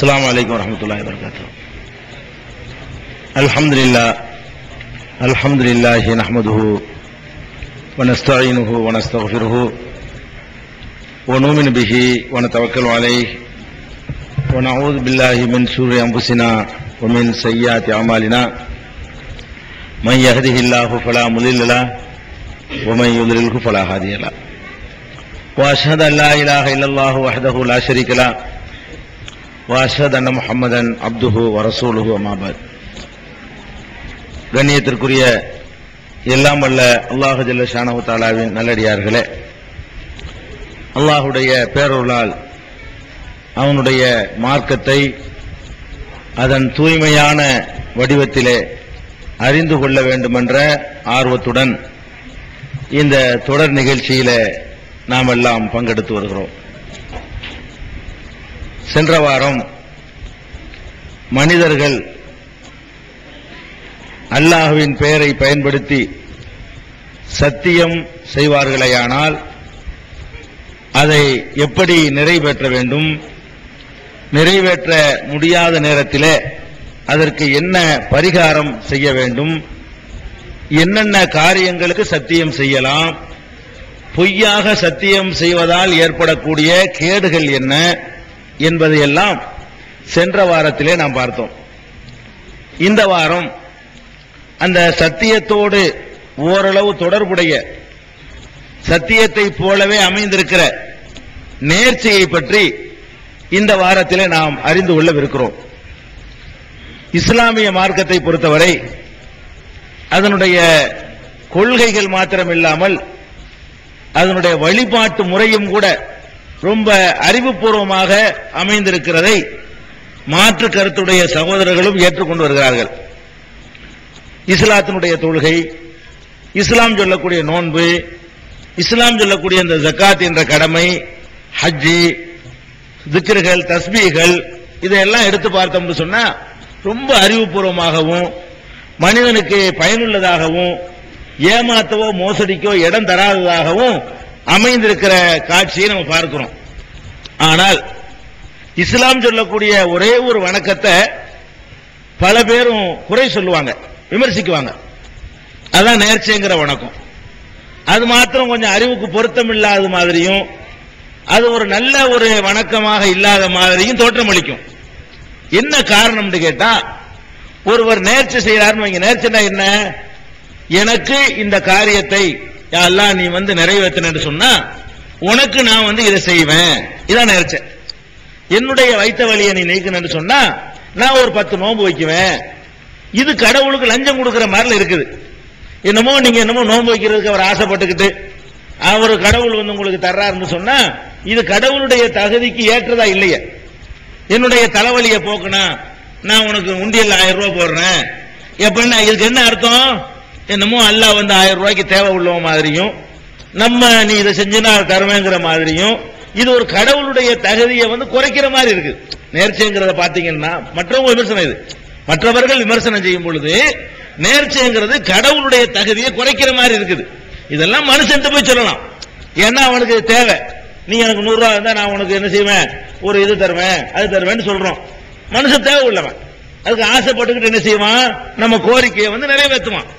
السلام عليكم ورحمة الله وبركاته. الحمد لله نحمده ونستعينه ونستغفره ونؤمن به ونتوكل عليه ونعوذ بالله من شرور أنفسنا ومن سيئات أعمالنا من يهده الله فلا مضل له ومن يضلله فلا هادي له وأشهد أن لا إله إلا الله وحده لا شريك له وأشهد أن محمدا عبده ورسوله أما بعد. கண்ணியத்திற்குரிய எல்லாம் வல்ல அல்லாஹ் ஜல்ல ஷானஹு தஆலாவின் நல்லடியார்களே, அல்லாஹ்வுடைய பேரருளால் அவனுடைய மார்க்கத்தை அதன் தூய்மையான வடிவத்திலே அறிந்து கொள்ள வேண்டுமென்ற ஆர்வத்துடன் இந்த தொடர் நிகழ்ச்சியிலே நாம் எல்லாம் பங்கெடுத்து வருகிறோம். சென்ற வாரம் மனிதர்கள் அல்லாஹ்வின் பெயரை பயன்படுத்தி சத்தியம் செய்வார்களேயானால் அதை எப்படி நிறைவேற்ற வேண்டும், நிறைவேற்ற முடியாத நேரத்திலே அதற்கு என்ன பரிகாரம் செய்ய வேண்டும், என்னென்ன காரியங்களுக்கு சத்தியம் செய்யலாம், பொய்யாக சத்தியம் செய்வதால் ஏற்படக்கூடிய கேடுகள் என்ன என்பதையெல்லாம் சென்ற வாரத்திலே நாம் பார்த்தோம். இந்த வாரம் அந்த சத்தியத்தோடு ஓரளவு தொடர்புடைய சத்தியத்தை போலவே அமைந்திருக்கிற நேர்ச்சையை பற்றி இந்த வாரத்திலே நாம் அறிந்து கொள்ளவிருக்கிறோம். இஸ்லாமிய மார்க்கத்தை பொறுத்தவரை அதனுடைய கொள்கைகள் மாத்திரமில்லாமல் அதனுடைய வழிபாட்டு முறையும் கூட ரொம்ப அறிவுபூர்வமாக அமைந்திருக்கிறதை மாற்று கருத்துடைய சகோதரர்களும் ஏற்றுக்கொண்டு வருகிறார்கள். இஸ்லாத்தினுடைய தொழுகை, இஸ்லாம் சொல்லக்கூடிய நோன்பு, இஸ்லாம் சொல்லக்கூடிய இந்த ஜக்காத் என்ற கடமை, ஹஜ்ஜி, திக்ருகள், தஸ்பீகள், இதையெல்லாம் எடுத்து பார்த்தோம்னு சொன்னா ரொம்ப அறிவுபூர்வமாகவும் மனிதனுக்கு பயனுள்ளதாகவும் ஏமாத்தவோ மோசடிக்கோ இடம் தராததாகவும் அமைந்திருக்கிற காட்சியை நம்ம பார்க்கிறோம். ஆனால் இஸ்லாம் சொல்லக்கூடிய ஒரே ஒரு வணக்கத்தை பல பேரும் குறை சொல்லுவாங்க, விமர்சிக்குவாங்க. அதான் நேர்ச்சைங்கிற வணக்கம். அது மாத்திரம் கொஞ்சம் அறிவுக்கு பொருத்தம் இல்லாத மாதிரியும் அது ஒரு நல்ல ஒரு வணக்கமாக இல்லாத மாதிரியும் தோற்றமளிக்கும். என்ன காரணம்னு கேட்டா, ஒருவர் நேர்ச்சை செய்யறாருன்னு வைங்க. நேர்ச்சைனா என்ன? எனக்கு இந்த காரியத்தை அல்லாஹ் நீ நிறைவேற்றினு சொன்னா உனக்கு நான் இதை செய்வேன், இதான் நேர்ச்சை. என்னுடைய வைத்த வழியை நீ நீக்கணும்னு சொன்னா நான் ஒரு 10 நோன்பு வைக்குவேன். இது கடவுளுக்கு லஞ்சம் கொடுக்கிற மாதிரி இருக்குது. என்னமோ நீங்க என்னமோ நோன்பு வைக்கிறதுக்கு அவர் ஆசைப்பட்டுக்கிட்டு அவர் கடவுள் உங்களுக்கு தர்றாருன்னு சொன்னா இது கடவுளுடைய தகுதிக்கு ஏற்றதா இல்லையே. என்னுடைய தலைவலியை போக்குனா நான் உனக்கு உண்டியல் 1000 ரூபாய் போடுறேன் எப்படின்னா இதுக்கு என்ன அர்த்தம்? என்னமோ அல்லாஹ் 1000 ரூபாய்க்கு தேவை உள்ளவ மாதிரியும் நம்ம நீ இதை செஞ்சுனா தருவேங்கிற மாதிரியும் இது ஒரு கடவுளுடைய தகுதியை குறைக்கிற மாதிரி இருக்கு. நேர்ச்சைங்கிறத பாத்தீங்கன்னா மற்றவங்க விமர்சனம், இது மற்றவர்கள் விமர்சனம் செய்யும் பொழுது நேர்ச்சைங்கிறது கடவுளுடைய தகுதியை குறைக்கிற மாதிரி இருக்குது. இதெல்லாம் மனுஷன் போய் சொல்லலாம், ஏன்னா அவனுக்கு தேவை. நீ எனக்கு 100 ரூபாய் இருந்தா நான் உனக்கு என்ன செய்வேன், ஒரு இது தருவேன் அது தருவேன்னு சொல்றோம். மனுஷன் தேவை உள்ளவன், அதுக்கு ஆசைப்பட்டுக்கிட்டு என்ன செய்வான், நம்ம கோரிக்கையை நிறைவேற்றுவான்.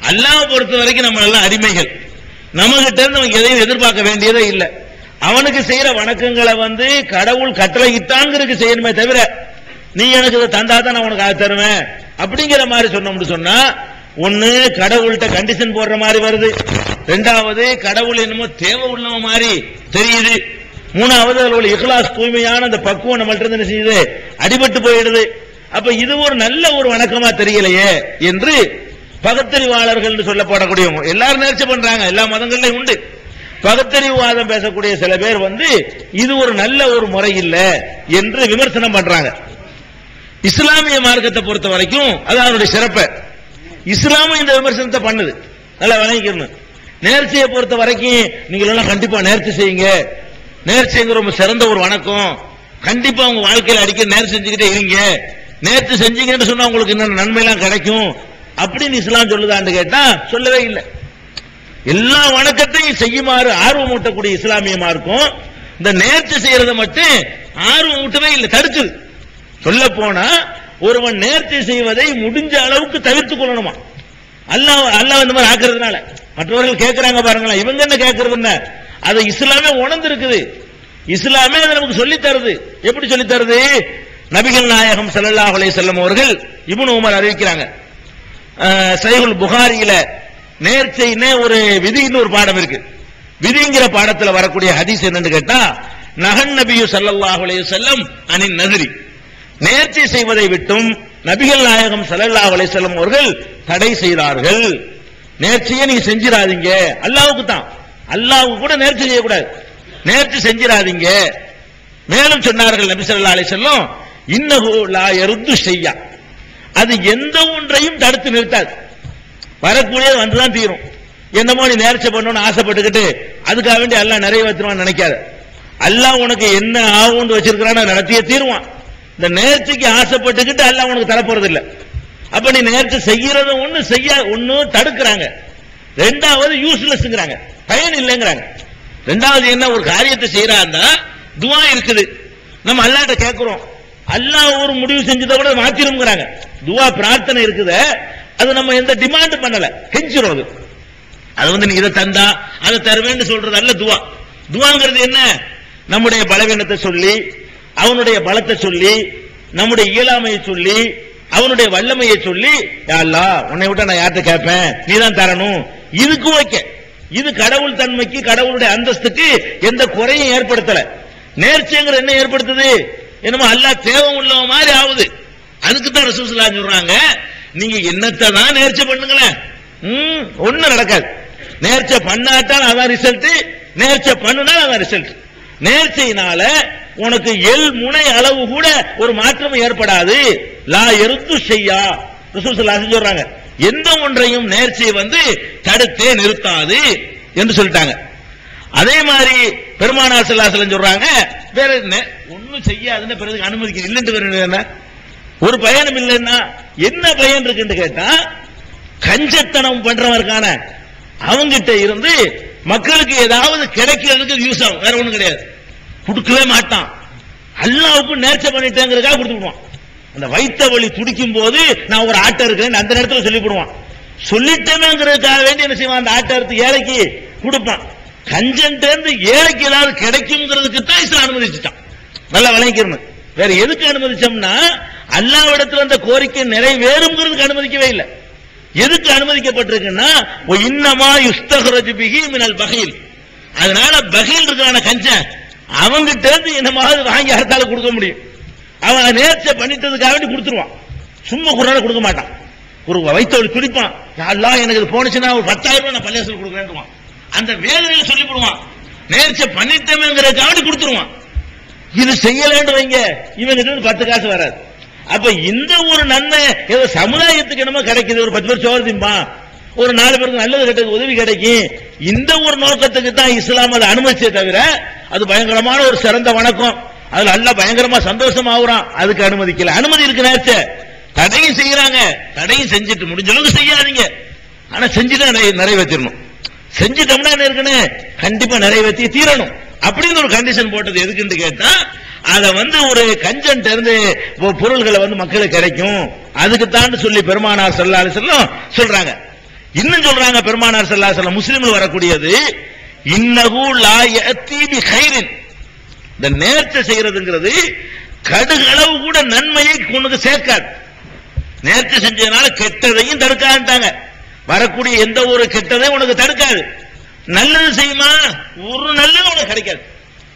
அல்லாஹ் பொறுத்த வரைக்கும் நம்ம எல்லாம் அடிமைகள். நம்ம கிட்ட இருந்து அவன் எதையும் எதிர்பார்க்க வேண்டியதே இல்லை. அவனுக்கு செய்யற வணக்கங்களை கடவுள் கட்டளை இட்டாங்கிறதுக்கு செய்யணுமே தவிர நீ எனக்கு இதை தந்தாதான் நான் உனக்கு அதை தருவேன் அப்படிங்கிற மாதிரி சொன்னோம்னு சொன்னா ஒண்ணு கடவுள்கிட்ட கண்டிஷன் போடுற மாதிரி வருது, ரெண்டாவது கடவுள் என்னமோ தேவை உள்ளவ மாதிரி தெரியுது, மூணாவது அதில் உள்ள இஹ்லாஸ் தூய்மையான அந்த பக்குவம் நம்மள்ட்ட இருந்து என்ன செய்யுது, அடிபட்டு போயிடுது. அப்ப இது ஒரு நல்ல ஒரு வணக்கமா தெரியலையே என்று பகுத்தறிவாளர்கள் சொல்லப்படக்கூடியவங்க எல்லாரும் நேர்ச்சை பண்றாங்க, எல்லா மதங்கள்லயும் உண்டு. பகுத்தறிவுவாதம் பேசக்கூடிய சில பேர் இது ஒரு நல்ல ஒரு முறை இல்ல என்று விமர்சனம் பண்றாங்க. இஸ்லாமிய மார்க்கத்தை பொறுத்த வரைக்கும் அது அதனுடைய சிறப்பு. இஸ்லாமும் இந்த விமர்சனத்தை பண்ணுது, நல்லா விளங்கிக்கணும். நேர்ச்சையை பொறுத்த வரைக்கும் நீங்க எல்லாம் கண்டிப்பா நேர்ச்சை செய்யுங்க, நேர்ச்சைங்கிற ரொம்ப சிறந்த ஒரு வணக்கம், கண்டிப்பா உங்க வாழ்க்கையில் அடிக்க நேர்ச்சி செஞ்சுக்கிட்டே இருங்க, நேர்ச்சி செஞ்சீங்கன்னு சொன்னா உங்களுக்கு இன்னும் நன்மை எல்லாம் கிடைக்கும் அப்படின்னு இஸ்லாம் சொல்லுதான்னு கேட்டா சொல்லவே இல்லை. எல்லா வணக்கத்தையும் செய்யுமாறு ஆர்வம் ஊட்டக்கூடிய இஸ்லாமிய மார்க்கம் இந்த நேர்ச்சி செய்யறதை மட்டும் ஆர்வம் ஊட்டவே இல்லை, தடுக்குது. சொல்ல போனா ஒருவன் நேர்ச்சி செய்வதை முடிஞ்ச அளவுக்கு தவிர்த்துக் கொள்ளணுமா. அல்லாஹ் இந்த மாதிரி ஆக்குறதுனால மற்றவர்கள் கேட்கிறாங்க பாருங்களா, இவங்க என்ன கேட்கறது என்ன, அது இஸ்லாமே உணர்ந்து இருக்குது. இஸ்லாமே அதை நமக்கு சொல்லி தருது. எப்படி சொல்லி தருது? நபிகள் நாயகம் ஸல்லல்லாஹு அலைஹி வஸல்லம் அவர்கள் இப்னு உமர் அறிவிக்கிறாங்க, சஹீஹுல் புகாரியில நேர்ச்சைன்னு ஒரு விதின்னு ஒரு பாடம் இருக்கு. விதிங்கிற பாடத்தில் வரக்கூடிய ஹதீஸ் என்னன்னு கேட்டா, நஹன் நபியு ஸல்லல்லாஹு அலைஹி வஸல்லம் அனின் நஸ்ரி, நேர்ச்சை செய்வதை விட்டும் நபிகள் நாயகம் ஸல்லல்லாஹு அலைஹி வஸல்லம் அவர்கள் தடை செய்தார்கள். நேர்ச்சையை நீங்க செஞ்சிராதீங்க, அல்லாஹ்வுக்கு தான், அல்லாஹ்வுக்கு கூட நேர்ச்சை செய்யக்கூடாது, நேர்ச்சை செஞ்சிராதீங்க. மேலும் சொன்னார்கள் நபி ஸல்லல்லாஹு அலைஹி வஸல்லம், இன்னஹு லா யருது ஷையா, அது எந்த ஒன்றையும் தடுத்து நிறுத்தாது, வரக்கூடியது வந்துதான் தீரும். என்னமோ நீ நேர்ச்சை பண்ணணும்னு ஆசைப்பட்டுக்கிட்டு அதுக்காக வேண்டி அல்லாஹ் நிறைவேற்றுவான்னு நினைக்காத. அல்லாஹ் உனக்கு என்ன ஆகும்னு வச்சிருக்கிறான்னு நடத்தியே தீருவான். இந்த நேர்ச்சிக்கு ஆசைப்பட்டுக்கிட்டு அல்லாஹ் உனக்கு தரப்போறது இல்லை. அப்ப நீ நேர்ச்சி செய்யறத ஒண்ணு தடுக்கிறாங்க, ரெண்டாவது யூஸ்லெஸ்ங்கிறாங்க, பயன் இல்லைங்கிறாங்க. ரெண்டாவது என்ன, ஒரு காரியத்தை செய்யறாருந்தா துவா இருக்குது, நம்ம அல்லாஹ்ட்ட கேட்கிறோம், அல்லாஹ் ஒரு முடிவு செஞ்சதை கூட மாத்திரும்ங்கிறாங்க. துவா பிரார்த்தனை இருக்குது, அது நம்ம எந்த டிமாண்ட் பண்ணல, கெஞ்சிரும். அது நீ இதை தந்தா அதை தருவேன்னு சொல்றது அல்ல துவா. துவாங்கிறது என்ன, நம்முடைய பலவீனத்தை சொல்லி, அவனுடைய பலத்தை சொல்லி, நம்முடைய இயலாமையை சொல்லி, அவனுடைய வல்லமையை சொல்லி, யா அல்லாஹ் உன்னை விட்டா நான் யார்கிட்ட கேட்பேன், நீ தான் தரணும், இதுக்கு ஓகே. இது கடவுள் தன்மைக்கு, கடவுளுடைய அந்தஸ்துக்கு எந்த குறையும் ஏற்படுத்தல. நேர்ச்சைங்கிற என்ன ஏற்படுத்துது, என்னமோ அல்லாஹ் தேவை உள்ள மாதிரி ஆகுது. அதுக்கு தான் ரசூல் ஸல்லல்லாஹு அலைஹி வஸல்லம் சொல்றாங்க, நீங்க என்னத்தை தான் நேர்ச்சை பண்ணுங்களேன், ஒண்ணும் நடக்காது. நேர்ச்சை பண்ணாட்டால் அதான் ரிசல்ட், நேர்ச்சை பண்ணினால் அதான் ரிசல்ட். நேர்ச்சையினால உனக்கு எல் முனை அளவு கூட ஒரு மாற்றம் ஏற்படாது. லா யருது ஷையா, ரசூல் ஸல்லல்லாஹு அலைஹி வஸல்லம் சொல்றாங்க, எந்த ஒன்றையும் நேர்ச்சையை தடுத்தே நிறுத்தாது என்று சொல்லிட்டாங்க. அதே மாதிரி பெருமானார் ஸல்லல்லாஹு அலைஹி வஸல்லம் சொல்றாங்க, வேற ஒன்னும் செய்யாதுன்னு பிறகு அனுமதிக்க இல்லைன்னு ஒரு பயனும் இல்லைன்னா என்ன பயன் இருக்குன்னு கேட்டா, கஞ்சத்தனம் பண்றவருக்கான அவங்கிட்ட இருந்து மக்களுக்கு ஏதாவது கிடைக்கிறதுக்கு யூஸ் ஆகும், வேற ஒண்ணும் கிடையாது. கொடுக்கவே மாட்டான், அல்லாஹ்வுக்கு நேர்ச்சை பண்ணிட்டேங்கிறதுக்காக கொடுத்துடுவான். அந்த வைத்த வலி துடிக்கும் போது நான் ஒரு ஆட்டை இருக்கிறேன் அந்த நேரத்தில் சொல்லிவிடுவான், சொல்லிட்டேங்கிறதுக்காக வேண்டி என்ன செய்வான், அந்த ஆட்டை எடுத்து ஏழைக்கு கொடுப்பான். கஞ்சன்ட்டு ஏழைக்கு ஏதாவது கிடைக்குங்கிறதுக்கு தான் இஸ்லாம் அனுமதிச்சுட்டான். நல்லா விளங்கிக்கணும். வேற எதுக்கு அனுமதிச்சோம்னா, அல்லாஹ்விடத்தில் அந்த கோரிக்கை நிறைவேறுங்கிறதுக்கு அனுமதிக்கவே இல்லை. எதுக்கு அனுமதிக்கப்பட்டிருக்குன்னா, இன்னமா யுஸ்தஹ்ரஜு பிஹி மினல் பகீல், அதனால பகீல் இருக்கான கஞ்சன் அவங்கிட்ட இருந்து என்னமாவது வாங்கி அடுத்தால கொடுக்க முடியும். அவன் நேர்ச்சை பண்ணிட்டதுக்காக வேண்டி கொடுத்துருவான், சும்மா குரான கொடுக்க மாட்டான். ஒரு வைத்தவழி துடிப்பான், அல்லாஹ் எனக்கு இது போனுச்சுன்னா ஒரு 10,000 ரூபாய் நான் பள்ளியாசல் கொடுக்குறேன், அந்த வேதனையில சொல்லி போடுவான். நேர்ச்சை பண்ணிட்டேங்கிறதுக்காக வேண்டி கொடுத்துருவான். இது செய்யலன்னு வைங்க, இவங்கிட்ட 10 காசு வராது. அப்ப இந்த ஒரு நன்மை ஏதோ சமுதாயத்துக்கு என்னமோ கிடைக்குது, ஒரு 10 பேர் சோறு திம்பான், ஒரு 4 பேருக்கு நல்லது கெட்டது உதவி கிடைக்கும், இந்த ஒரு நோக்கத்துக்கு தான் இஸ்லாம் அதை அனுமதிச்சே தவிர, அது பயங்கரமான ஒரு சிறந்த வணக்கம், அதுல அல்ல பயங்கரமா சந்தோஷம் ஆகுறான், அதுக்கு அனுமதிக்கல. அனுமதி இருக்கு நேர்ச்சை, தடையும் செய்யறாங்க, தடையும் செஞ்சுட்டு முடிஞ்ச அளவுக்கு செய்யாதீங்க, ஆனா செஞ்சுட்டு நிறைவேற்றணும். செஞ்சுட்டோம்னா என்ன இருக்குன்னு கண்டிப்பா நிறைவேற்றி தீரணும் அப்படின்னு ஒரு கண்டிஷன் போட்டது எதுக்குன்னு கேட்டா, அத ஒரு கஞ்சன் இருந்து பொருள்களை மக்களுக்கு கிடைக்கும், அதுக்கு தான் சொல்லி பெருமானார் ஸல்லல்லாஹு அலைஹி வஸல்லம் சொல்றாங்க. இன்னும் சொல்றாங்க பெருமானார் ஸல்லல்லாஹு அலைஹி வஸல்லம், முஸ்லிம்ல வரக்கூடியது, இன்னஹு லா யஅதி பி கைரின், இந்த நேர்ச்சை செய்யறதுங்கிறது கடுகளவு கூட நன்மையை கொண்டு சேர்க்காது. நேர்ச்சை செஞ்சதுனால கெட்டதையும் தடுக்காதுட்டாங்க, வரக்கூடிய எந்த ஒரு கெட்டதையும் உனக்கு தடுக்காது. நல்லது செய்யுமா, ஒரு நல்லது உனக்கு கிடைக்காது.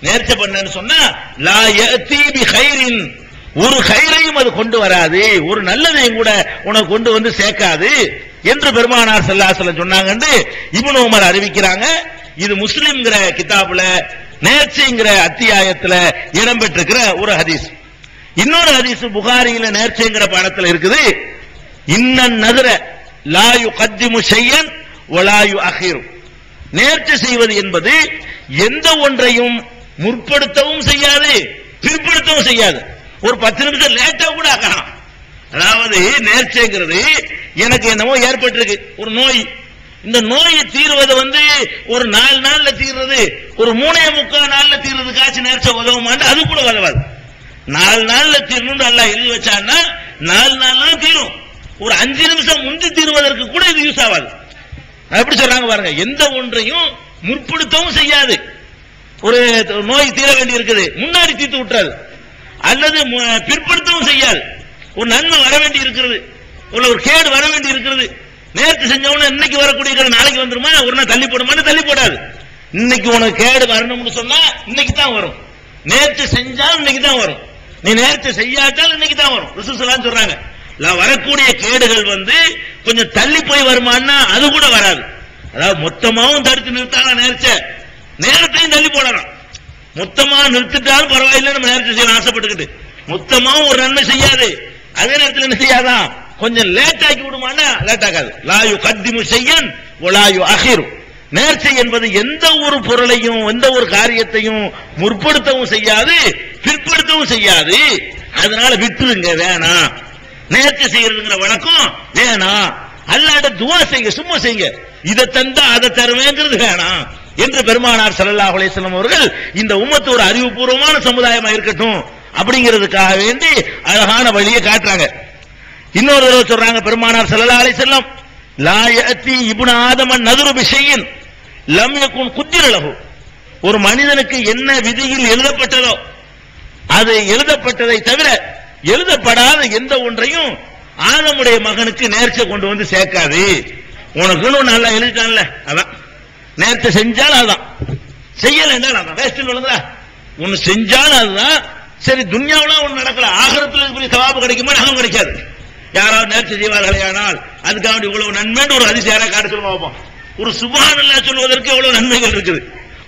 நேர்ச்சை பண்ணு சொன்னா லா யஅதி பி கைரின், ஒரு கைரையும் அது கொண்டு வராது, ஒரு நல்லதையும் கூட உனக்கு கொண்டு சேர்க்காது என்று பெருமானார் ஸல்லல்லாஹு அலைஹி வஸல்லம் சொன்னாங்க. இப்னு உமர் அறிவிக்கிறாங்க. இது முஸ்லிம்ங்கிற கிதாபுல நேர்ச்சைங்கிற அத்தியாயத்துல இடம்பெற்றிருக்கிற ஒரு ஹதீஸ். இன்னொரு ஹதீஸ் புகாரியில நேர்ச்சைங்கிற பாடத்துல இருக்குது. இன்னன் நதுர லா யுகத்திமு ஷையன் வலா யுஅখিரு, நேர்ச்சை செய்வது என்பது எந்த ஒன்றையும் முற்படுத்தவும் செய்யாது, பிற்படுத்தவும் செய்யாது. ஒரு 10 நிமிஷம் லேட்டா கூட ஆகலாம். அதாவது நேர்ச்சைங்கிறது, எனக்கு என்னவோ ஏற்பட்டிருக்கு ஒரு நோய், இந்த நோயை தீர்வது ஒரு 4 நாள்ல தீர்றது, ஒரு 3.25 நாள்ல தீர்றதுக்காச்சும் நேர்ச்சை உதவுமான்னு அது கூட உதவாது. 4 நாள்ல தீரணும் அல்லாஹ் எழுதி வச்சான்னா 4 நாள் தீரும். ஒரு 5 நிமிஷம் முந்தி தீர்வதற்கு கூட இது யூஸ் ஆகாது. எப்படி சொல்றாங்க பாருங்க, எந்த ஒன்றையும் முற்படுத்தவும் செய்யாது. ஒரு நோய் தீர வேண்டி இருக்குது, முன்னாடி தீர்த்து விட்டுறாது. அல்லது பிற்படுத்தவும் செய்யாது. ஒரு நன்மை வர வேண்டி இருக்கிறது, ஒரு கேடு வர வேண்டி இருக்கிறது, நேற்று செஞ்சவன இன்னைக்கு வரக்கூடிய நாளைக்கு வந்துருமா, ஒரு நாள் தள்ளி போடுமான்னு தள்ளி போடாது. இன்னைக்கு உனக்கு கேடு வரணும்னு சொன்னா இன்னைக்கு தான் வரும். நேற்று செஞ்சால் இன்னைக்கு தான் வரும், நீ நேற்று செய்யாட்டால் இன்னைக்கு தான் வரும். ரசூலுல்லாஹ் சொல்றாங்க, வரக்கூடிய கேடுகள் கொஞ்சம் தள்ளி போய் வருமானா அது கூட வராது. அதாவது மொத்தமாவும் தடுத்து நிறுத்தாங்க நேரத்தையும் தள்ளி போடலாம். மொத்தமா நிறுத்திட்டாலும் பரவாயில்ல, நம்ம நேரத்தை செய்ய ஆசைப்பட்டுக்கிட்டு மொத்தமாவும் ஒரு நன்மை செய்யாது. அதே நேரத்தில் என்ன செய்யாதான், கொஞ்சம் லேட் ஆக்கி விடுமானா லேட் ஆகாது. லாயு கத்திமு செய்யன் ஒலாயு அகிரும். நேர்ச்சை என்பது எந்த ஒரு பொருளையும் எந்த ஒரு காரியத்தையும் முற்படுத்தவும் செய்யாது, பிற்படுத்தவும் செய்யாது. அதனால விட்டுருங்க, வேணாம். நேர்ச்சை செய்யறதுங்கிற வழக்கம் வேணாம். அல்லாஹ்ட்ட துஆ செய்யுங்க, சும்மா செய்யுங்க. இதை தந்தா அதை தருவேங்கிறது வேணாம் என்று பெருமானார் ஸல்லல்லாஹு அலைஹி வஸல்லம் அவர்கள் இந்த உம்மத்து ஒரு அறிவுபூர்வமான சமுதாயமா இருக்கட்டும் அப்படிங்கிறதுக்காக வேண்டி அழகான வழியை காட்டுறாங்க. இன்னொரு தடவை சொல்றாங்க பெருமானார் ஸல்லல்லாஹு அலைஹி வஸல்லம், லா யஅதி இப்னு ஆதம நதுரு பிஷையின் லம் யகுன் குத்திர லஹு. ஒரு மனிதனுக்கு என்ன விதியில் எழுதப்பட்டதோ அது எழுதப்பட்டதை தவிர எழுதப்படாத எந்த ஒன்றையும் ஆதமுடைய மகனுக்கு நேர்ச்சை கொண்டு வந்து சேர்க்காது. உனக்குன்னு ஒண்ணு நல்லா எழுதிட்டான்ல, அதான் நேர்ச்சை செஞ்சாலும் அதுதான், செய்யல என்றால் அதான் வேஸ்டில் விழுந்தா. ஒன்னு செஞ்சாலும் அதுதான் சரி. துன்யாவுல ஒண்ணு நடக்கல, ஆகிரத்தில் இப்படி சவாபு கிடைக்குமா, அதுவும் கிடைக்காது. யாராவது நேர்ச்சை செய்வார்களே ஆனால் அதுக்காக இவ்வளவு நன்மைன்னு ஒரு அதிசயம் காட்ட சொல்லுவோம் பார்ப்போம். ஒரு சுப்ஹானல்லாஹ் சொல்வதற்கு எவ்வளவு நன்மைகள் இருக்குது,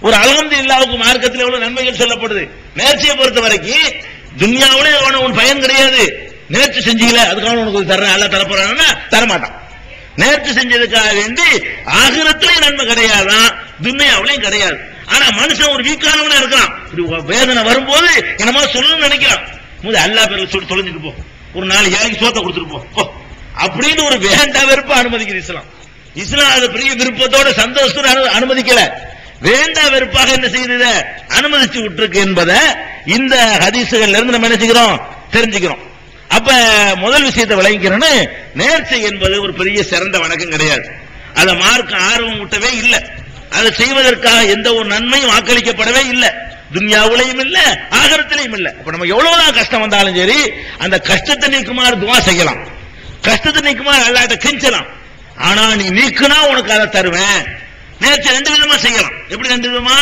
ஒரு அல்ஹம்துலில்லாஹ்வுக்கு மார்க்கத்தில் எவ்வளவு நன்மைகள் சொல்லப்படுது. நேர்ச்சியை பொறுத்த வரைக்கும் துன்யாவுல உனக்கு பயன் கிடையாது. நேர்ச்சி செஞ்சீங்களே அதுக்காக உனக்கு தர்றேன், அல்ல தரப்போறான்னா தரமாட்டான். நேர்ச்சி செஞ்சதுக்காக வேண்டி ஆகிரத்திலையும் நன்மை கிடையாதான், துன்யாவுலையும் கிடையாது. ஆனா மனுஷன் ஒரு வீக்கானவனா இருக்கான், வேதனை வரும்போது என்னமா சொல்லணும்னு நினைக்கிறான். முதல் அல்லாஹ் பேர்ல சொல்லி தொலைஞ்சிட்டு போ, ஒரு 4 ஏழைக்கு சோத்தை கொடுத்துட்டு போ அப்படின்னு ஒரு வேண்டா வெறுப்ப அனுமதிக்குது இஸ்லாம். இஸ்லாம் அது பெரிய விருப்பத்தோட சந்தோஷத்தோட அனுமதிக்கல, வேண்டா வெறுப்பாக என்ன செய்யுது அனுமதிச்சு விட்டுருக்கு என்பதை இந்த ஹதீசுகள்ல இருந்து நம்ம என்ன செய்கிறோம் தெரிஞ்சுக்கிறோம். அப்ப முதல் விஷயத்தை விளங்கிக்கிறோன்னு, நேர்ச்சை என்பது ஒரு பெரிய சிறந்த வணக்கம் கிடையாது. அதை மார்க்க ஆர்வம் விட்டவே இல்லை, அதை செய்வதற்காக எந்த ஒரு நன்மையும் வாக்களிக்கப்படவே இல்லை, துன்யாவுலையும் இல்ல ஆகிரத்திலையும் இல்ல. அப்ப நம்ம எவ்வளவுதான் கஷ்டம் வந்தாலும் சரி அந்த கஷ்டத்தை நீக்குமாறு துஆ செய்யலாம், கஷ்டத்தை நீக்குமாறு அல்லாஹ்ட்ட கெஞ்சலாம். ஆனா நீ நீக்குனா உனக்கு அதை தருவேன். நேர்ச்சை 2 விதமா செய்யலாம். எப்படி 2 விதமா?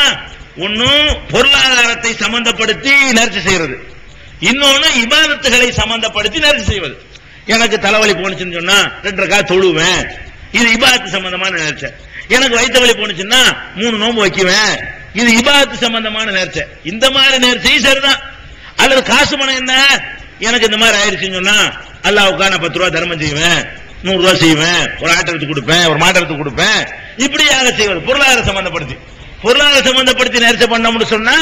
ஒன்னும் பொருளாதாரத்தை சம்பந்தப்படுத்தி நேர்ச்சை செய்யறது, இன்னொன்னு இபாதத்துகளை சம்பந்தப்படுத்தி நேர்ச்சை செய்வது. எனக்கு தலைவலி போனுச்சுன்னு சொன்னா 2 ரக்காத் தொழுவேன், இது இபாதத்து சம்பந்தமான நேர்ச்சை. எனக்கு வயிற்று வலி போனுச்சுன்னா 3 நோன்பு வைக்குவேன், இது இபாதத்து சம்பந்தமான நேர்ச்சை. இந்த மாதிரி நேர்ச்சையும் சரிதான். அல்லது காசு பணம் என்ன, எனக்கு இந்த மாதிரி ஆயிடுச்சுன்னு சொன்னா அல்லாஹ்வுக்காக நான் 10 ரூபாய் தர்மம் செய்வேன், 100 ரூபாய் செய்வேன், ஒரு ஆட்டை எடுத்து கொடுப்பேன், ஒரு மாட்டை எடுத்து கொடுப்பேன், இப்படியாக செய்வது. பொருளாதார சம்பந்தப்படுத்தி நேர்ச்சை பண்ணோம்னு சொன்னா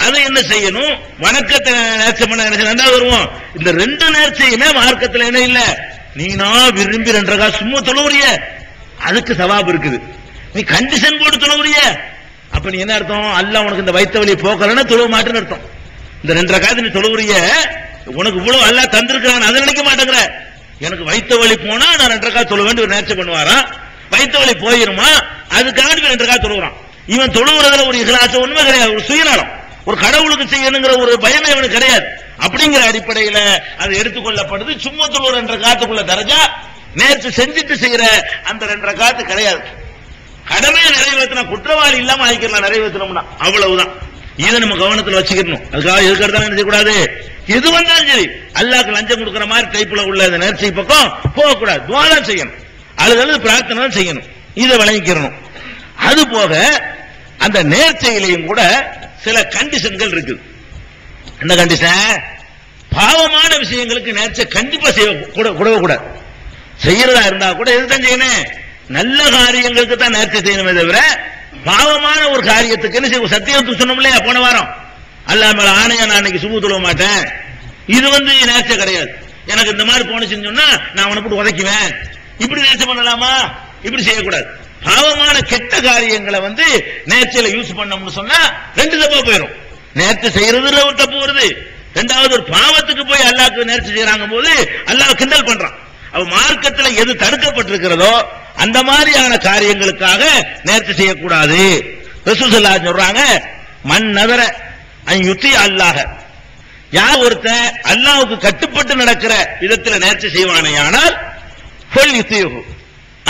அதை என்ன செய்யணும், வணக்கத்தை நேர்ச்சை பண்ண ரெண்டாவது வருவோம். இந்த 2 நேர்ச்சையுமே மார்க்கத்தில் என்ன இல்ல, நீனா விரும்பி 2 ரக்காத் சும்மா தொழுவுறிய அதுக்கு சவாபு இருக்குது, நீ கண்டிஷன் போட்டு தொழுவுறிய அப்ப நீ என்ன அர்த்தம், அல்லாஹ் உனக்கு இந்த வயிற்று வலியை போக்கலன்னா தொழுவ மாட்டேன்னு அர்த்தம். இந்த 2 ரக்காத் நீ தொழுவுறிய உனக்கு இவ்வளவு அல்லாஹ் தந்திருக்கிறான் அதை நினைக்க மாட்டேங்கிற. எனக்கு வயிற்று வலி போனா நான் 2 ரக்காத் தொழ வேண்டிய ஒரு நேர்ச்சை பண்ணுவாரா, வயிற்று வலி போயிருமா அதுக்காக 2 ரக்காத் தொழுகிறான். இவன் தொழுகிறதுல ஒரு இஹ்லாஸ் ஒண்ணுமே கிடையாது, ஒரு சுயநலம், ஒரு கடவுளுக்கு செய்யணுங்கிற ஒரு பயமே அவனுக்கு கிடையாது. அப்படிங்கிற அடிப்படையில அது எடுத்துக்கொள்ளப்படுது. சும்மா தொழுகிற 2 ரக்காத்துக்குள்ள தரஜா நேர்ச்சி செஞ்சுட்டு செய்யற அந்த 2 ரக்காத்து கிடையாது. கடமையை நிறைவேற்றினா குற்றவாளி இல்லாம ஆகிக்கலாம், நிறைவேற்றணும்னா அவ்வளவுதான். இதை நம்ம கவனத்தில் வச்சுக்கணும். அதுக்காக எதுக்கெடுத்தாலும் என்ன செய்யக்கூடாது, எது வந்தாலும் சரி அல்லாஹ்க்கு லஞ்சம் கொடுக்கிற மாதிரி டைப்ல உள்ள இந்த நேர்ச்சை பக்கம் போகக்கூடாது. துஆ தான் செய்யணும், அழுது பிரார்த்தனை தான் செய்யணும், இதை விளங்கிக்கிறணும். அது போக அந்த நேர்ச்சையிலையும் கூட சில கண்டிஷன்கள் இருக்கு. என்ன கண்டிஷன்? பாவமான விஷயங்களுக்கு நேர்ச்சை கண்டிப்பா கூடாது. செய்யறதா இருந்தா கூட எதுதான் செய்யணும், நல்ல காரியங்களுக்கு தான் நேர்ச்சை செய்யணுமே தவிர பாவமான ஒரு காரியத்துக்கு என்ன செய்ய, சத்தியத்துக்கு சொன்னோம் இல்லையா போன வாரம், அல்லாஹ் மேல ஆணையா நான் அன்னைக்கு சுபு தொழ மாட்டேன், இது நேர்ச்சை கிடையாது. எனக்கு இந்த மாதிரி போனுச்சுன்னு சொன்னா நான் அவனை போட்டு உதைக்குவேன், இப்படி நேர்ச்சை பண்ணலாமா? இப்படி செய்யக்கூடாது. பாவமான கெட்ட காரியங்களை நேர்ச்சையில யூஸ் பண்ணோம்னு சொன்னா 2 தப்பா போயிடும். நேர்ச்சை செய்யறதுல ஒரு தப்பு வருது, இரண்டாவது ஒரு பாவத்துக்கு போய் அல்லாஹ்க்கு நேர்ச்சி செய்யறாங்க போது அல்லாஹ் கிண்டல் பண்றான். அவ மார்க்கத்தில் எது தடுக்கப்பட்டிருக்கிறதோ அந்த மாதிரியான காரியங்களுக்காக நேர்ச்சி செய்யக்கூடாது. ரசூல் ஸல்லல்லாஹு அலைஹி சொல்றாங்க, மன் நதர அன் யுத்தி அல்லாஹ், யார் ஒருத்தன் அல்லாஹ்வுக்கு கட்டுப்பட்டு நடக்கிற விதத்தில் நேர்ச்சி செய்வானேயானால் ஃபல் யுத்திஹு,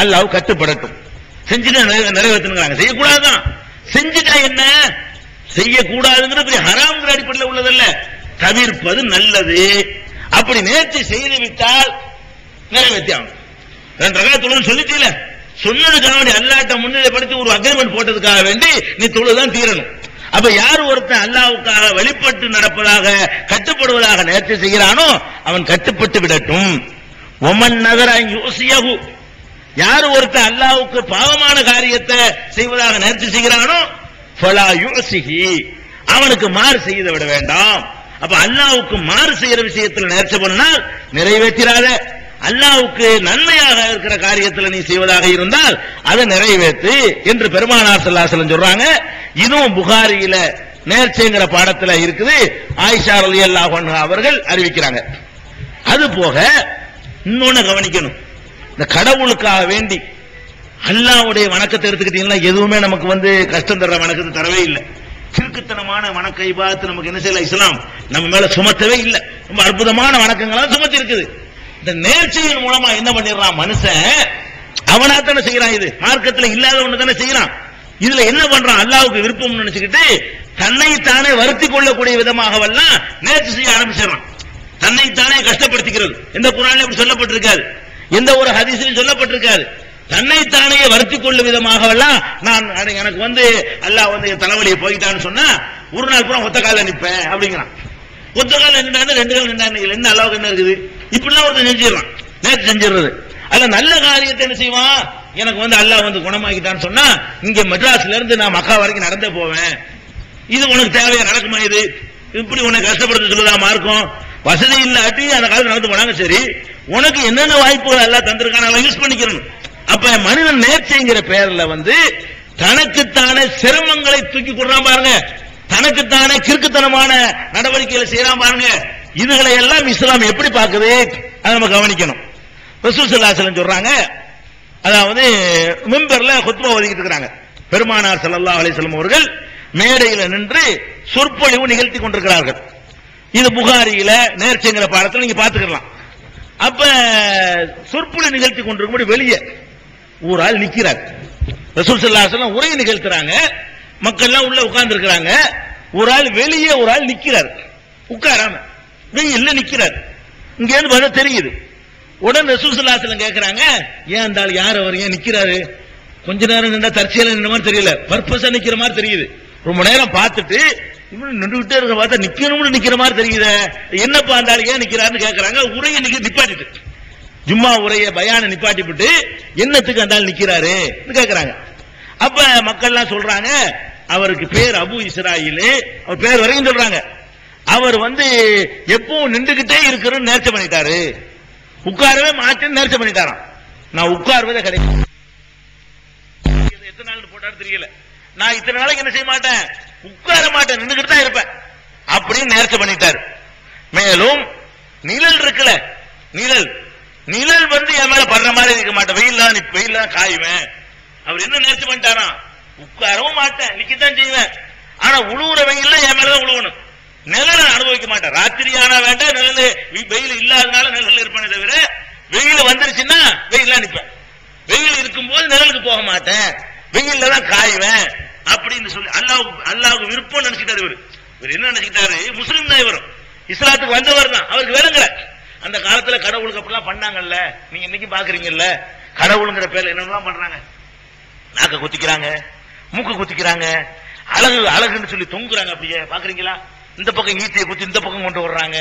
அல்லாஹ் கட்டுப்படட்டும். செஞ்சுட்டு நிறைவேற்றணுங்கிறாங்க. செய்யக்கூடாதுதான். செஞ்சுட்டா என்ன? செய்யக்கூடாதுங்கிற பெரிய ஹராம்ங்கிற அடிப்படையில் உள்ளதல்ல, தவிர்ப்பது நல்லது. அப்படி நேர்ச்சி செய்து விட்டால் நிறைவேற்றி ஆகும். 2 ரகாத் தொழுது சொல்லிட்டீல, சொன்னதுக்காக வேண்டி அல்லாஹ்ட்ட முன்னிலைப்படுத்தி ஒரு அக்ரிமெண்ட் போட்டதுக்காக வேண்டி நீ தொழுதான் தீரணும். அப்ப யார் ஒருத்தன் அல்லாஹ்வுக்காக வெளிப்பட்டு நடப்பதாக கட்டுப்படுவதாக நேர்ச்சி செய்கிறானோ அவன் கட்டுப்பட்டு விடட்டும். ஒமன் நகர யோசியகு, யார் ஒருத்தன் அல்லாஹ்வுக்கு பாவமான காரியத்தை செய்வதாக நேர்ச்சி செய்கிறானோ ஃபலா யுஸிஹி, அவனுக்கு மாறு செய்து விட வேண்டாம். அப்ப அல்லாஹ்வுக்கு மாறு செய்யற விஷயத்தில் நேர்ச்சி பண்ணால் நிறைவேற்றாத, அல்லாஹ்வுக்கு நன்மையாக இருக்கிற காரியத்தில் நீ செய்வதாக இருந்தால் அதை நிறைவேற்று என்று பெருமானார் ஸல்லல்லாஹு அலைஹி வஸல்லம் சொல்றாங்க. இதுவும் புகாரியில நேர்ச்சைங்கிற பாடத்துல இருக்குது. ஆயிஷா ரலியல்லாஹு அன்ஹா அவர்கள் அறிவிக்கிறாங்க. அது போக இன்னொன்னு கவனிக்கணும், இந்த கடவுளுக்காக வேண்டி அல்லாஹ்வுடைய வணக்கத்தை எடுத்துக்கிட்டீங்கன்னா எதுவுமே நமக்கு கஷ்டம் தர்ற வணக்கத்தை தரவே இல்லை. கிறுக்குத்தனமான வணக்க இபாதத்து நமக்கு என்ன செய்யல, இஸ்லாம் நம்ம மேல சுமத்தவே இல்லை. ரொம்ப அற்புதமான வணக்கங்களா சுமத்தி இருக்குது. இந்த நேர்ச்சியின் மூலமா என்ன பண்ணிடுறான் மனுஷன், அவனாத்தானே செய்யறான். இது மார்க்கத்தில் இல்லாத ஒண்ணு தானே செய்யறான். இதுல என்ன பண்றான், அல்லாஹ்வுக்கு விருப்பம் நினைச்சுக்கிட்டு தன்னைத்தானே வருத்தி கொள்ளக்கூடிய விதமாகவெல்லாம் நேர்ச்சி செய்ய ஆரம்பிச்சிடறான். தன்னைத்தானே கஷ்டப்படுத்திக்கிறது எந்த குர்ஆன்ல இப்படி சொல்லப்பட்டிருக்காது, எந்த ஒரு ஹதீஸிலும் சொல்லப்பட்டிருக்காது. தன்னைத்தானே வருத்தி கொள்ளும் விதமாகவெல்லாம் நான் எனக்கு அல்லாஹ் என் தலைவலியை போயிட்டான்னு சொன்னா ஒரு நாள் பூரா ஒத்த கால நிற்பேன் அப்படிங்கிறான். ஒத்த கால நின்றாங்க, 2 கால நின்றாங்க, என்ன அல்லாஹ்வுக்கு என்ன இருக்குது, இப்படிலாம் ஒருத்தர் செஞ்சிடறான். நேற்று செஞ்சிடுறது. அல்ல நல்ல காரியத்தை என்ன செய்வான், எனக்கு அல்லாஹ் குணமாக்கிட்டான்னு சொன்னா இங்க மெட்ராஸ்ல இருந்து நான் மக்கா வரைக்கும் நடந்தே போவேன், இது உனக்கு தேவையா, நடக்குமா இது, இப்படி உனக்கு கஷ்டப்படுத்த சொல்லுதா மார்க்கம். வசதி இல்லாட்டி அந்த காலத்துல நடந்து போனாங்க. சரி, உனக்கு என்னென்ன வாய்ப்புகள் எல்லாம் தந்திருக்கான அதை யூஸ் பண்ணிக்கிறணும். அப்ப மனிதன் நேர்ச்சைங்கிற பெயர்ல தனக்குத்தானே சிரமங்களை தூக்கி கொடுறான் பாருங்க, தனக்குத்தானே கிறுக்குத்தனமான நடவடிக்கைகளை செய்யறான் பாருங்க. இதுகளை எல்லாம் இஸ்லாம் எப்படி பார்க்குது அதை நம்ம கவனிக்கணும். ரசூல் ஸல்லல்லாஹு அலைஹி வஸல்லம் சொல்றாங்க, அதாவது மிம்பர்ல குத்பா ஓதிக்கிட்டு இருக்காங்க. பெருமானார் ஸல்லல்லாஹு அலைஹி வஸல்லம் அவர்கள் மேடையில் நின்று சொற்பொழிவு நிகழ்த்தி கொண்டிருக்கிறார்கள். இது புகாரியில நேர்ச்சைங்கிற பாடத்தில் நீங்க பாத்துக்கலாம். அப்ப சொற்பொழிவு நிகழ்த்தி கொண்டிருக்கும்போது வெளியே ஒரு ஆள் நிக்கிறார். ரசூல் ஸல்லல்லாஹு அலைஹி வஸல்லம் உரை நிகழ்த்துறாங்க, மக்கள் எல்லாம் உள்ள உட்கார்ந்து இருக்கிறாங்க. ஒரு ஆள் வெளியே ஒரு ஆள் நிக்கிறார், உட்காராம வெயில்ல நிக்கிறார். இங்க இருந்து பார்த்தா தெரியுது. உடனே ரசூல் ஸல்லல்லாஹு அலைஹி வஸல்லம் கேக்குறாங்க, ஏன் அந்த ஆள் யார், அவர் ஏன் நிக்கிறாரு? கொஞ்ச நேரம் நின்றா தற்செயலா நின்ற மாதிரி தெரியல, பர்பஸா நிக்கிற மாதிரி தெரியுது. ரொம்ப நேரம் பார்த்துட்டு இவனு நின்றுகிட்டே இருக்க பார்த்தா நிக்கணும்னு நிக்கிற மாதிரி தெரியுது. என்னப்பா அந்த ஆள் ஏன் நிக்கிறாருன்னு கேக்குறாங்க. உரையை நிப்பாட்டிட்டு, ஜும்மா உரைய பயான நிப்பாட்டிவிட்டு என்னத்துக்கு அந்த ஆள் நிக்கிறாரு கேக்குறாங்க. அப்ப மக்கள் எல்லாம் சொல்றாங்க, அவருக்கு பேர் அபு இஸ்ராயில், அவர் பேர் வரைக்கும் சொல்றாங்க. அவர் எப்பவும் நின்றுகிட்டே இருக்கிறன்னு நேர்ச்சை பண்ணிட்டாரு, உட்காரவே மாட்டேன்னு நேர்ச்சை பண்ணிட்டாராம். நான் உட்கார்வதே கிடைக்கும், எத்தனை நாள் போட்டாரு தெரியல, நான் இத்தனை நாளைக்கு என்ன செய்ய மாட்டேன், உட்கார மாட்டேன், நின்றுகிட்டு தான் இருப்பேன் அப்படின்னு நேர்ச்சை பண்ணிட்டாரு. மேலும் நிழல் இருக்குல்ல, நிழல் நிழல் என் மேல படுற மாதிரி இருக்க மாட்டேன், வெயில் தான் காயுவேன். அவர் என்ன நேர்ச்சி பண்ணிட்டாராம், உட்காரவும் மாட்டேன், நிக்கத்தான் செய்வேன், ஆனா உழுவுற வெயில் என் மேலதான் உழுவணும், நிழலை அனுபவிக்க மாட்டேன். ராத்திரி ஆனா வேண்டாம், நிழல் வெயில் இல்லாதனால நிழல் இருப்பேனே தவிர வெயில் வந்துருச்சுன்னா வெயிலாம் நிற்பேன், வெயில் இருக்கும்போது நிழலுக்கு போக மாட்டேன், வெயில்ல தான் காயுவேன் அப்படின்னு சொல்லி அல்லாஹ்வுக்கு விருப்பம் நினைச்சிட்டாரு. இவர் என்ன நினைச்சிட்டாரு, முஸ்லிம் தான், இவரும் இஸ்லாத்துக்கு வந்தவர் தான், அவருக்கு வேணுங்கிற அந்த காலத்துல கடவுளுக்கு அப்படிலாம் பண்ணாங்கல்ல, நீங்க இன்னைக்கு பாக்குறீங்கல்ல, கடவுளுங்கிற பேர்ல என்னெல்லாம் பண்றாங்க, நாக்க குத்திக்கிறாங்க, மூக்கு குத்திக்கிறாங்க, அழகுன்னு சொல்லி தொங்குறாங்க, அப்படியே பாக்குறீங்களா, இந்த பக்கம் ஈட்டியை குத்தி இந்த பக்கம் கொண்டு வர்றாங்க,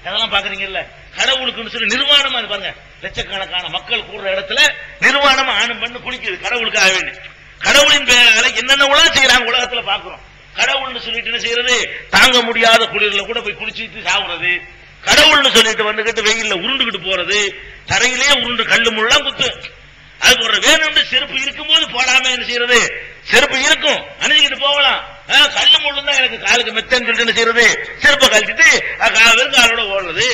அதெல்லாம் பாக்குறீங்கல்ல. கடவுளுக்குன்னு சொல்லி நிர்வாணமா அது பாருங்க, லட்சக்கணக்கான மக்கள் கூடுற இடத்துல நிர்வாணமா ஆணும் பண்ணு குளிக்குது கடவுளுக்காக வேண்டி. கடவுளின் பேரால என்னென்ன செய்யறாங்க உலகத்துல பாக்குறோம். கடவுள்னு சொல்லிட்டு என்ன செய்யறது, தாங்க முடியாத குளிர்ல கூட போய் குளிச்சுட்டு சாவுறது, கடவுள்னு சொல்லிட்டு வந்துகிட்டு வெயில்ல உருண்டுகிட்டு போறது, தரையிலே உருண்டு கல்லு முள்ளாம் குத்து, அது ஒரு வேணும்னு செருப்பு இருக்கும்போது போடாம என்ன செய்யறது, செருப்பு இருக்கும் அணிஞ்சுக்கிட்டு போகலாம், நான் கல்லு முள்ளு தான் எனக்கு காலுக்கு மெத்தன்னு சொல்லிட்டு என்ன செய்யறது, செருப்பை கழட்டிட்டு வெறுங்காலோட ஓடுறது.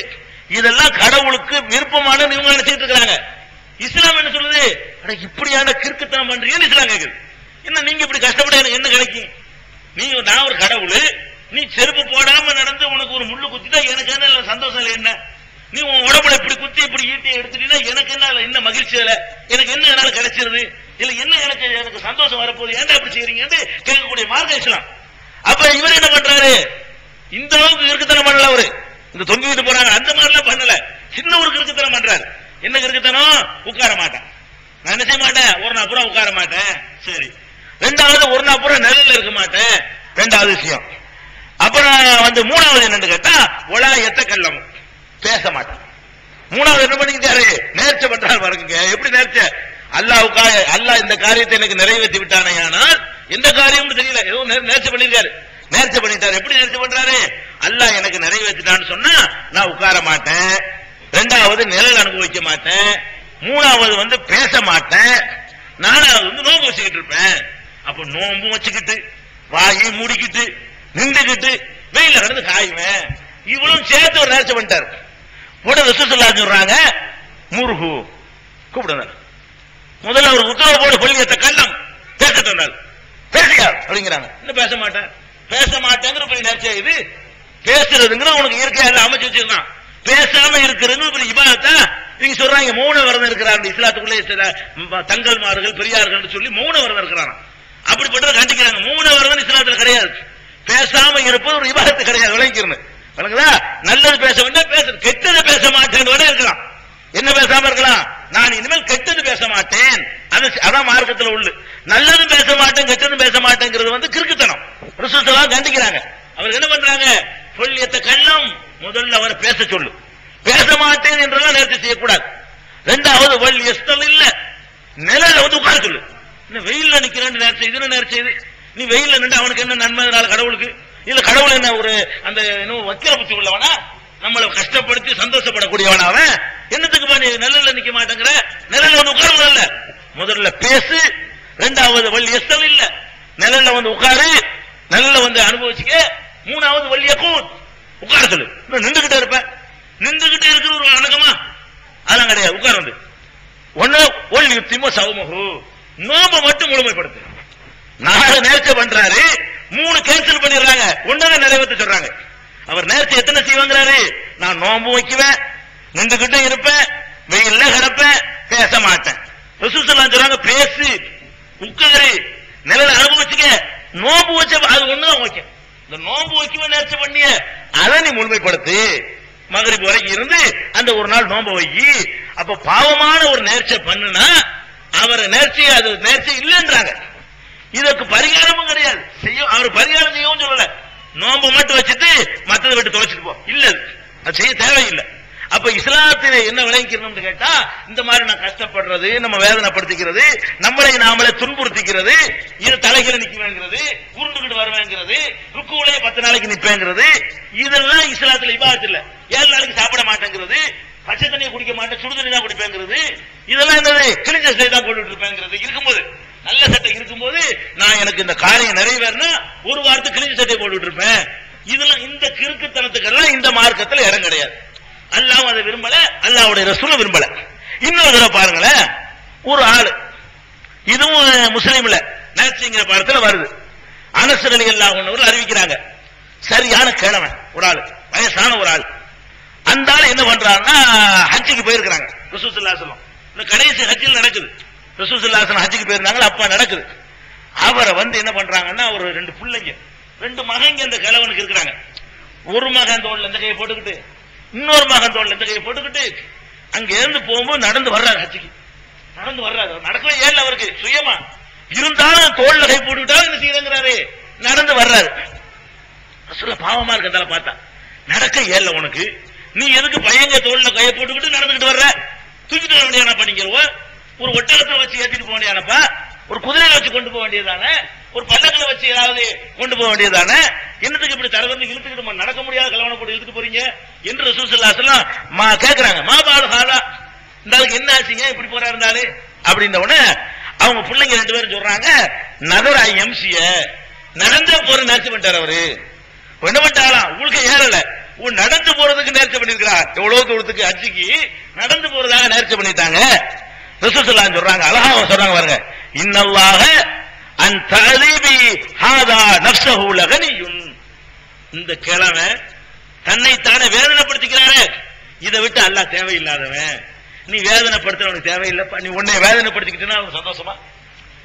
இதெல்லாம் கடவுளுக்கு விருப்பமான இவங்க நினைச்சிட்டு இருக்கிறாங்க. இஸ்லாம் என்ன சொல்லுது, இப்படியான கிறுக்குத்தனம் பண்றீங்கன்னு இஸ்லாம் கேக்குது. என்ன நீங்க இப்படி கஷ்டப்பட எனக்கு என்ன கிடைக்கும்? நீங்க நான் ஒரு கடவுள், நீ செருப்பு போடாம நடந்து உனக்கு ஒரு முள்ளு குத்திட்டா எனக்கு என்ன சந்தோஷம் இல்லை? என்ன நீ உன் உடம்புல இப்படி குத்தி இப்படி ஈட்டி எடுத்துட்டீங்கன்னா எனக்கு என்ன மகிழ்ச்சி இல்லை? எனக்கு என்ன என்னால கிடைச்சிருது இல்ல, என்ன எனக்கு சந்தோஷம் வரப்போகுது, ஏன்டா இப்படி செய்யறீங்கன்னு கேட்கக்கூடிய மார்க்கம் இஸ்லாம். அப்ப இவர் என்ன பண்றாரு, இந்த அளவுக்கு இருக்குத்தனம் பண்ணல. அவரு இந்த தொங்கிட்டு போறாங்க அந்த மாதிரிலாம் பண்ணல, சின்ன ஒரு கிறுக்குத்தனம் பண்றாரு. என்ன கிறுக்குத்தனம்? உட்கார மாட்டேன், நான் என்ன செய்ய மாட்டேன், ஒரு நாள் பூரா உட்கார மாட்டேன். சரி. ரெண்டாவது ஒரு நாள் பூரா நிழல்ல இருக்க மாட்டேன், ரெண்டாவது விஷயம். அப்புறம் மூணாவது என்னன்னு கேட்டா ஒலா எத்த கல்லம், பேச மாட்டேன். மூணாவது என்ன பண்ணிக்கிட்டாரு, நேர்ச்சை பண்றாரு பாருங்க. எப்படி நேர்ச்சை? அல்லாஹ்வுக்காக, அல்லாஹ் இந்த காரியத்தை எனக்கு நிறைவேற்றி விட்டானே, ஆனால் எந்த காரியமும் தெரியல, ஏதோ நேர்ச்சை பண்ணிருக்காரு. நேர்ச்சை பண்ணிட்டாரு. எப்படி நேர்ச்சை பண்றாரு? அல்லாஹ் எனக்கு நிறைவேற்றிட்டான்னு சொன்னா நான் உட்கார மாட்டேன், ரெண்டாவது நிழல் அனுபவிக்க மாட்டேன், மூணாவது பேச மாட்டேன், நாலாவது நோம்பு வச்சுக்கிட்டு இருப்பேன். அப்ப நோம்பு வச்சுக்கிட்டு வாயை மூடிக்கிட்டு நின்றுகிட்டு வெயில கடந்து காயுவேன். இவ்வளவு சேர்த்து ஒரு நேர்ச்சை பண்ணிட்டாரு. உடனே ரசூல் ஸல்லல்லாஹு அலைஹி சொல்றாங்க, முருகு கூப்பிடுங்க, முதல்ல ஒரு உத்தரவு போடு, கொள்ளியத்த கல்லம் பேச பேசியா அப்படிங்கிறாங்க. இன்னும் பேச மாட்டேன், பேச மாட்டேங்கிற பெரிய நேர்ச்சை இது. பேசுறதுங்கிற உனக்கு இயற்கையாக அமைச்சு வச்சிருக்கான். பேசாம இருக்கிறது பெரிய இபாதத்தா? நீங்க சொல்றாங்க மௌன விரதம் இருக்கிறாங்க இஸ்லாத்துக்குள்ளே, தங்கல்மார்கள் பெரியார்கள் சொல்லி மௌன விரதம் இருக்கிறாங்க. அப்படிப்பட்டதை கண்டிக்கிறாங்க. மௌன விரதம் இஸ்லாத்துல கிடையாது. பேசாம இருப்பது ஒரு இபாதத்து கிடையாது. விளங்கிக்கிறேன், விளங்குதா? நல்லது பேச வேண்டாம், பேச கெட்டது பேச மாட்டேன்னு இருக்கலாம். என்ன பேசாம இருக்கலாம்? நான் இனிமேல் கெட்டது பேச மாட்டேன், அதான் மார்க்கத்தில் உள்ள. நல்லது பேச மாட்டேன், கெட்டது பேச மாட்டேங்கிறது கிறுக்குத்தனம். ரசூல் ஸல்லல்லாஹு கண்டிக்கிறாங்க. அவர் என்ன பண்றாங்க, சொல்லியத்த கல்லம், முதல்ல அவர் பேச சொல்லு, பேச மாட்டேன் என்றெல்லாம் நேர்ச்சி செய்யக்கூடாது. ரெண்டாவது வல் எஸ்தல் இல்ல, நிழல உட்கார சொல்லு. வெயில்ல நிக்கிறேன் நேர்ச்சி, இது நேர்ச்சி இது. நீ வெயில்ல நின்று அவனுக்கு என்ன நன்மை கடவுளுக்கு? இல்ல கடவுள் என்ன ஒரு அந்த வக்கிர புத்தி உள்ளவனா, நம்மளை கஷ்டப்படுத்தி சந்தோஷப்படக்கூடியவனா? அவன் என்னத்துக்கு நீ நிழல்ல நிக்க மாட்டேங்கிற? நிழல்ல உட்காருல, முதல்ல பேசு. ரெண்டாவது வல் எஸ்தல் இல்ல, நிழல்ல உட்காரு, நிழல்ல அனுபவிச்சுக்க. மூணாவது வல் யகூத், உட்கார சொல்லு. நின்றுகிட்டே இருப்ப, நின்றுகிட்டே இருக்கிற ஒரு அணக்கமா அதெல்லாம் கிடையாது. உட்கார் ஒன்னு ஒல் யுத்திமோ சௌமஹு, நோம்ப மட்டும் முழுமைப்படுத்து. 4 நேர்ச்சை பண்றாரு, 3 கேன்சல் பண்ணிடுறாங்க, ஒன்னதை நிறைவேற்ற சொல்றாங்க. அவர் நேர்ச்சை எத்தனை செய்வாங்கிறாரு? நான் நோம்பு வைக்குவேன், நின்றுகிட்டே இருப்பேன், வெயில்ல கிடப்பேன், பேச மாட்டேன். ரசூல் ஸல்லல்லாஹு சொல்றாங்க, பேசு, உட்காரு, நிழல அனுபவிச்சுக்க. நோம்பு வச்ச அது ஒண்ணுதான் வைக்க. இந்த நோம்பு வைக்குவேன் நேர்ச்சை பண்ணிய அதை நீ முழுமைப்படுத்து. மகரிப் வரைக்கும் இருந்து அந்த ஒரு நாள் நோம்பு வைக்கி. அப்ப பாவமான ஒரு நேர்ச்சை பண்ணுனா அவர் நேர்ச்சியை, அது நேர்ச்சி இல்லைன்றாங்க. இதற்கு பரிகாரமும் கிடையாது. அவர் பரிகாரம் செய்யவும் சொல்லல, நோம்பு மட்டும் வச்சுட்டு மற்றதை விட்டு தொலைச்சிட்டு போ, இல்ல அது செய்ய தேவையில்லை. அப்ப இஸ்லாத்திலே என்ன விளங்கிக்கணும்னு கேட்டா, இந்த மாதிரி நான் கஷ்டப்படுறது, நம்ம வேதனைப்படுத்திக்கிறது, நம்மளை நாமளே துன்புறுத்திக்கிறது, இது தலைகளை நிக்குவேங்கிறது, உருண்டுகிட்டு வருவேங்கிறது, ருக்குவிலே 10 நாளைக்கு நிப்பேங்கிறது, இதெல்லாம் இஸ்லாத்துல இபாதத் இல்ல. 7 நாளைக்கு சாப்பிட மாட்டேங்கிறது, பச்சை தண்ணியை குடிக்க மாட்டேன், சுடுதண்ணி தான் குடிப்பேங்கிறது, இதெல்லாம் என்னது கிழிஞ்ச சட்டை தான் போட்டுட்டு இருப்பேங்கிறது. இருக்கும்போது நல்ல சட்டை இருக்கும்போது நான் எனக்கு இந்த காரியம் நிறைவேறினா ஒரு வாரத்துக்கு கிழிஞ்ச சட்டையை போட்டுட்டு இருப்பேன். இதெல்லாம் இந்த கிறுக்குத்தனத்துக்கெல்லாம் இந்த மார்க்கத்தில் இடம் கிடையாது. அல்லாஹ் அதை விரும்பல, அல்லாஹ்வுடைய ரசூலும் விரும்பல. இன்னொரு தடவை பாருங்களேன், ஒரு ஆளு, இதுவும் முஸ்லீம்ல நேர்ச்சிங்கிற பாடத்துல வருது. அனஸ் ரலியல்லாஹு அன்ஹு அறிவிக்கிறாங்க, சரியான கிழவன் ஒரு ஆளு, வயசான ஒரு ஆள். அந்த ஆள் என்ன பண்றாருன்னா, ஹஜ்ஜுக்கு போயிருக்கிறாங்க. ரசூல் ஸல்லல்லாஹு அலைஹி வஸல்லம் இந்த கடைசி ஹஜ்ஜில் நடக்குது. ரசூல் ஸல்லல்லாஹு அலைஹி வஸல்லம் ஹஜ்ஜுக்கு போயிருந்தாங்க, அப்ப நடக்குது. அவரை என்ன பண்றாங்கன்னா, ஒரு 2 பிள்ளைங்க, 2 மகங்க இந்த கிழவனுக்கு இருக்கிறாங்க. ஒரு மகன் தோல்ல இந்த கையை போட்டுக்கிட்டு, இன்னொரு மகன் தோல்ல இந்த கையை போட்டுக்கிட்டு அங்க இருந்து போகும்போது நடந்து வர்றாரு. ஹஜ்ஜுக்கு நடந்து வர்றாரு. நடக்கவே ஏழு அவருக்கு சுயமா இருந்தாலும் தோல்ல கை போட்டுக்கிட்டாலும் என்ன செய்யறாரு, நடந்து வர்றாரு. சொல்ல பாவமா இருக்கிறதால பார்த்தா, நடக்க ஏழ உனக்கு, நீ எதுக்கு பையங்க தோல்ல கையை போட்டுக்கிட்டு நடந்துகிட்டு வர்ற? தூக்கிட்டு வர வேண்டியானப்பா, நீங்க ஒரு ஒட்டகத்தை வச்சு ஏற்றிட்டு போக வேண்டியானப்பா, ஒரு குதிரையை வச்சு கொண்டு போக வேண்டியதானே, ஒரு பல்லக்களை வச்சு ஏதாவது கொண்டு போக வேண்டியதானே, என்னத்துக்கு இப்படி தரந்து இழுத்துக்கிட்டு நடக்க முடியாத கலவனை போட்டு இழுத்துட்டு போறீங்க என்று ரசூல் ஸல்லல்லாஹு அலைஹி வஸல்லம் கேட்கிறாங்க. மா பால் ஹாலா, இந்த ஆளுக்கு என்ன ஆச்சுங்க இப்படி போறா இருந்தாரு அப்படின்ன உடனே அவங்க பிள்ளைங்க 2 பேரும் சொல்றாங்க, நதர் ஐ எம்சிய, நடந்த போற நேர்ச்சி பண்ணிட்டார் அவரு. என்ன பண்ணிட்டாலாம், உங்களுக்கு ஏறல, நடந்து போறதுக்கு நேர்ச்சி பண்ணிருக்கிறார். எவ்வளவு தூரத்துக்கு ஹஜ்ஜிக்கு நடந்து போறதாக நேர்ச்சி பண்ணிட்டாங்க. ரசூல் ஸல்லல்லாஹு அலைஹி சொல்றாங்க, அழகா சொல்றாங்க பாருங்க, இன்னல்லாஹ அன் தஅலீபி ஹாதா நஃப்ஸஹு லகனியுன். இந்த கிழமை தன்னைத்தானே வேதனைப்படுத்திக்கிறாரே, இதை விட்டு அல்லாஹ் தேவையில்லாதவன். நீ வேதனைப்படுத்துறவனுக்கு தேவையில்லைப்பா. நீ உன்னை வேதனைப்படுத்திக்கிட்டா அவனுக்கு சந்தோஷமா,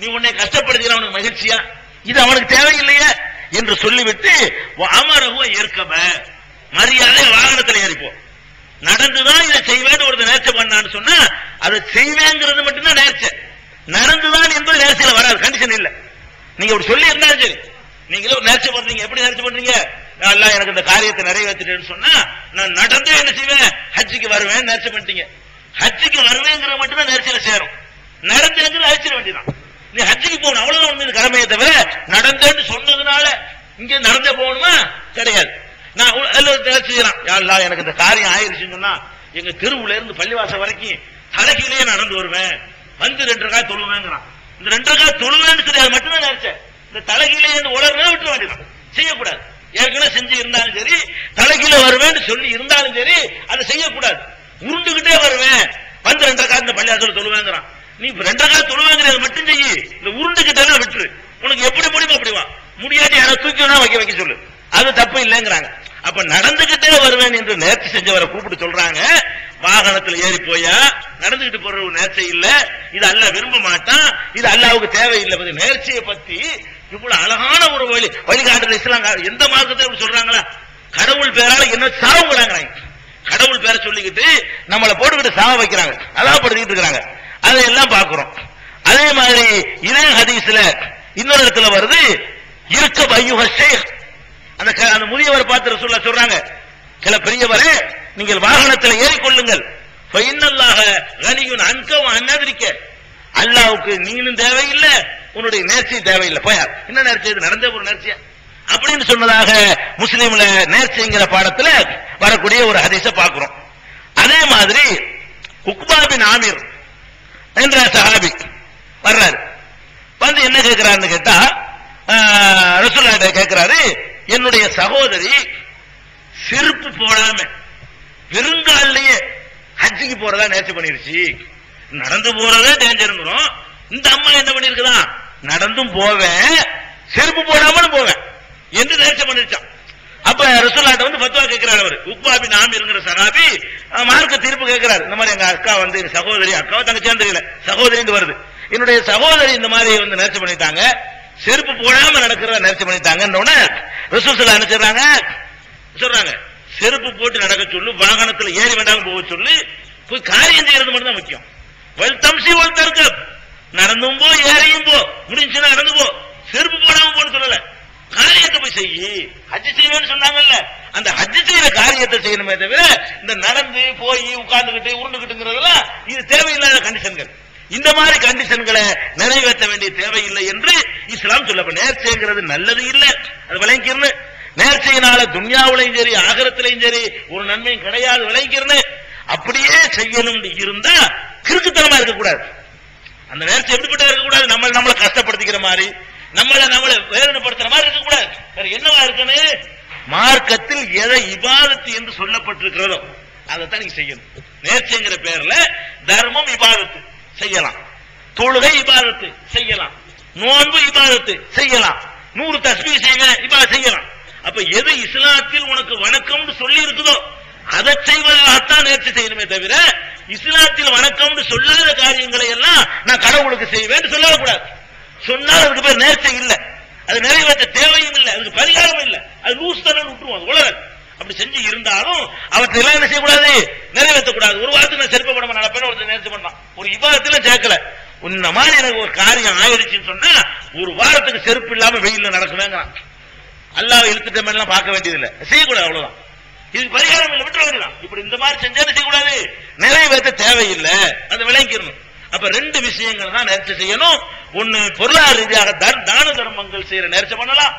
நீ உன்னை கஷ்டப்படுத்திக்கிற அவனுக்கு மகிழ்ச்சியா, இது அவனுக்கு தேவையில்லையே என்று சொல்லிவிட்டு அமரஹு ஏற்கம, மரியாதை வாகனத்தில் ஏறிப்போம். நடந்துதான் இதை செய்வேன் ஒருத்தர் நேர்ச்சி பண்ணான்னு சொன்னா அதை செய்வேங்கிறது மட்டும்தான் நேர்ச்சி. நடந்துதான் என்பது நேர்ச்சியில வராது, கண்டிஷன் இல்ல. நீங்க ஒரு சொல்லி இருந்தாலும் சரி, நீங்களே ஒரு நேர்ச்சி பண்றீங்க, எப்படி நேர்ச்சி பண்றீங்க, அல்லாஹ் எனக்கு இந்த காரியத்தை நிறைவேற்றிட்டேன்னு சொன்னா நான் நடந்து என்ன செய்வேன், ஹஜ்ஜிக்கு வருவேன் நேர்ச்சி பண்ணிட்டீங்க. ஹஜ்ஜிக்கு வருவேங்கிற மட்டும்தான் நேர்ச்சியில சேரும். நடந்துங்கிறது அழிச்சிட வேண்டியதான். நீ ஹஜ்ஜிக்கு போகணும் அவ்வளவுதான் உண்மையான கடமையை தவிர நடந்தேன்னு சொன்னதுனால இங்க நடந்தே போகணுமா கிடையாது. நான் செய்யலாம், அல்லாஹ் எனக்கு இந்த காரியம் ஆயிருச்சுன்னு சொன்னா எங்க தெருவுல இருந்து பள்ளிவாசல் வரைக்கும் தலைகீழே நடந்து வருவேன், வந்து 2 ரக்காத் தொழுவேங்கிறான். இந்த 2 ரக்காத் தொழுவேன்னு சொல்லி அது மட்டும்தான் நினைச்சேன். இந்த தலைகீழே உலர்னா விட்டு வேண்டியதான், செய்யக்கூடாது. ஏற்கனவே செஞ்சு இருந்தாலும் சரி, தலைகீழ வருவேன்னு சொல்லி இருந்தாலும் சரி, அதை செய்யக்கூடாது. உருண்டுகிட்டே வருவேன், வந்து 2 ரக்காத் இந்த பள்ளிவாசல் தொழுவேங்கிறான். நீ 2 ரக்காத் தொழுவேங்கிறது மட்டும் செய்யி, இந்த உருண்டுகிட்டே விட்டுரு. உனக்கு எப்படி முடியுமோ அப்படி வா, முடியாட்டி யாரை தூக்கினா வைக்க சொல்லு, அது தப்பு இல்லைங்கிறாங்க. அப்ப நடந்துகிட்டே வருவேன் என்று நேர்ச்சி செஞ்சவரை கூப்பிட்டு சொல்றாங்க, வாகனத்தில் ஏறி போயா நடந்துகிட்டு போற ஒரு நேர்ச்சி இல்ல, இது அல்லாஹ் விரும்ப மாட்டான், இது அல்லாஹ்வுக்கு தேவையில்லை. நேர்ச்சியை பத்தி இவ்வளவு அழகான ஒரு வழிகாட்டுதல் இஸ்லாம் எந்த மார்க்கத்தை சொல்றாங்களா? கடவுள் பேரால என்ன சாவுங்கிறாங்க, கடவுள் பேரை சொல்லிக்கிட்டு நம்மளை போட்டுக்கிட்டு சாவ வைக்கிறாங்க, அதாவப்படுத்திக்கிட்டு இருக்காங்க. அதையெல்லாம் பார்க்கிறோம். அதே மாதிரி இதே ஹதீஸ்ல இன்னொரு இடத்துல வருது, இருக்க பையுக ஷேக், அந்த முதியவர் பார்த்து ரசூலுல்லாஹ் சொல்றாங்க, சில பெரியவரே நீங்கள் வாகனத்தில் ஏறிக்கொள்ளுங்கள், ஃபைன்னல்லாஹ கனியுன் அன்க வ அன்னதிரிக்க, அல்லாஹ்வுக்கு நீனும் தேவையில்லை, உன்னுடைய நேர்ச்சி தேவையில்லை, போயா. என்ன நேர்ச்சி, இது நடந்தே ஒரு நேர்ச்சியா அப்படின்னு சொன்னதாக முஸ்லீம்ல நேர்ச்சிங்கிற பாடத்துல வரக்கூடிய ஒரு ஹதீஸ பார்க்கிறோம். அதே மாதிரி உக்பா பின் ஆமிர் என்ற சஹாபி வர்றாரு, வந்து என்ன கேட்கிறாருன்னு கேட்டா ரசூலுல்லாஹ் கேட்கிறாரு, என்னுடைய சகோதரி செருப்பு போடாம வெறுங்காலிலேயே ஹஜ்ஜிக்கு போறதா நேர்ச்சி பண்ணிருச்சு. நடந்து போறதே டேஞ்சருங்கிறோம், இந்த அம்மா என்ன பண்ணிருக்குதா, நடந்தும் போவேன் செருப்பு போடாமலும் போவேன் என்று நேர்ச்சி பண்ணிருச்சான். அப்ப ரசூலுல்லாஹ் வந்து ஃபத்வா கேட்கிறாரு. அவர் உக்பா பின் ஆமிர்ங்கிற சஹாபி மார்க்க தீர்ப்பு கேட்கிறாரு. இந்த மாதிரி எங்க அக்கா வந்து சகோதரி, அக்காவை தங்கச்சியான்னு தெரியல, சகோதரி வருது, என்னுடைய சகோதரி இந்த மாதிரி வந்து நேர்ச்சி பண்ணிட்டாங்க, செருப்பு போடாம நடக்கிறத நேர்ச்சி பண்ணிட்டாங்க. ரசூல் ஸல்லல்லாஹு அலைஹி வஸல்லம் சொல்றாங்க, செருப்பு போட்டு நடக்க சொல்லு, வாகனத்தில் ஏறி வேண்டாம் போக சொல்லு, போய் காரியம் செய்யறது மட்டும் தான் முக்கியம். வல் தம்சி வல் தர்கப், நடந்தும் போ ஏறியும் போ, முடிஞ்சுனா நடந்து போ, செருப்பு போடாம போன்னு சொல்லல, காரியத்தை போய் செய்யி. ஹஜ் செய்வேன்னு சொன்னாங்கல்ல, அந்த ஹஜ் செய்யற காரியத்தை செய்யணுமே தவிர இந்த நடந்து போய் உட்கார்ந்துகிட்டு உருண்டுகிட்டுங்கிறதெல்லாம் இது தேவையில்லாத கண்டிஷன்கள். இந்த மாதிரி கண்டிஷன்களை நிறைவேற்ற வேண்டிய தேவையில்லை என்று இஸ்லாம் சொல்ல. நேர்ச்சைங்கிறது நல்லது இல்லை, அது விளங்கிக்கிறது. நேர்ச்சையினால துன்யாவிலையும் சரி ஆகிரத்திலையும் சரி ஒரு நன்மையும் கிடையாது, விளங்கிக்கிறது. அப்படியே செய்யணும் இருந்தா கிறுக்குத்தனமா இருக்கக்கூடாது. அந்த நேர்ச்சி எப்படிப்பட்ட இருக்கக்கூடாது, நம்மளை கஷ்டப்படுத்திக்கிற மாதிரி, நம்மளை வேதனைப்படுத்துற மாதிரி இருக்கக்கூடாது. வேற என்னவா இருக்குன்னு, மார்க்கத்தில் எதை இபாதத்து என்று சொல்லப்பட்டிருக்கிறதோ அதைத்தான் நீங்க செய்யணும். நேர்ச்சைங்கிற பேர்ல தர்மம் இபாதத்து செய்யலாம், தொழுகை இபாதத்து செய்யலாம், நோன்பு இபாதத்து செய்யலாம், 100 தஸ்பீஹ் செய்யலாம். அப்ப எது இஸ்லாத்தில் உனக்கு வணக்கம் சொல்லி இருக்குதோ அதை செய்வதாகத்தான் நேர்ச்சி செய்யணுமே தவிர இஸ்லாத்தில் வணக்கம் சொல்லாத காரியங்களை எல்லாம் நான் கடவுளுக்கு செய்வேன் சொல்லக்கூடாது. சொன்னால் அதுக்கு பேர் நேர்ச்சை இல்லை, அது நிறைவேற்ற தேவையும் இல்லை, அதுக்கு பரிகாரம் இல்லை, அது லூஸ் தானே விட்டுருவாங்க உலகம். அப்படி செஞ்சு இருந்தாலும் அவற்றெல்லாம் என்ன செய்யக்கூடாது, நிறைவேற்றக்கூடாது. ஒரு வாரத்துக்கு நான் செருப்பு படாம நடப்பேன்னு ஒருத்தர் நேர்ச்சி பண்ணான், ஒரு இபாதத்துல சேர்க்கல. உன்ன மாதிரி எனக்கு ஒரு காரியம் ஆயிடுச்சுன்னு சொன்னா ஒரு வாரத்துக்கு செருப்பு இல்லாம வெயில்ல நடக்குவேங்கிறான். அல்லாஹ் இழுத்துட்ட மாதிரிலாம் பார்க்க வேண்டியதில்லை, செய்யக்கூடாது, அவ்வளவுதான். இதுக்கு பரிகாரம் இல்லை, விட்டுற வேண்டியதான். இப்படி இந்த மாதிரி செஞ்சா செய்யக்கூடாது, நிறைவேற்ற தேவையில்லை, அதை விளங்கிக்கணும். அப்ப 2 விஷயங்கள் தான் நேர்ச்சி செய்யணும். ஒன்னு பொருளாதார ரீதியாக தான தர்மங்கள் செய்யற நேர்ச்சி பண்ணலாம்.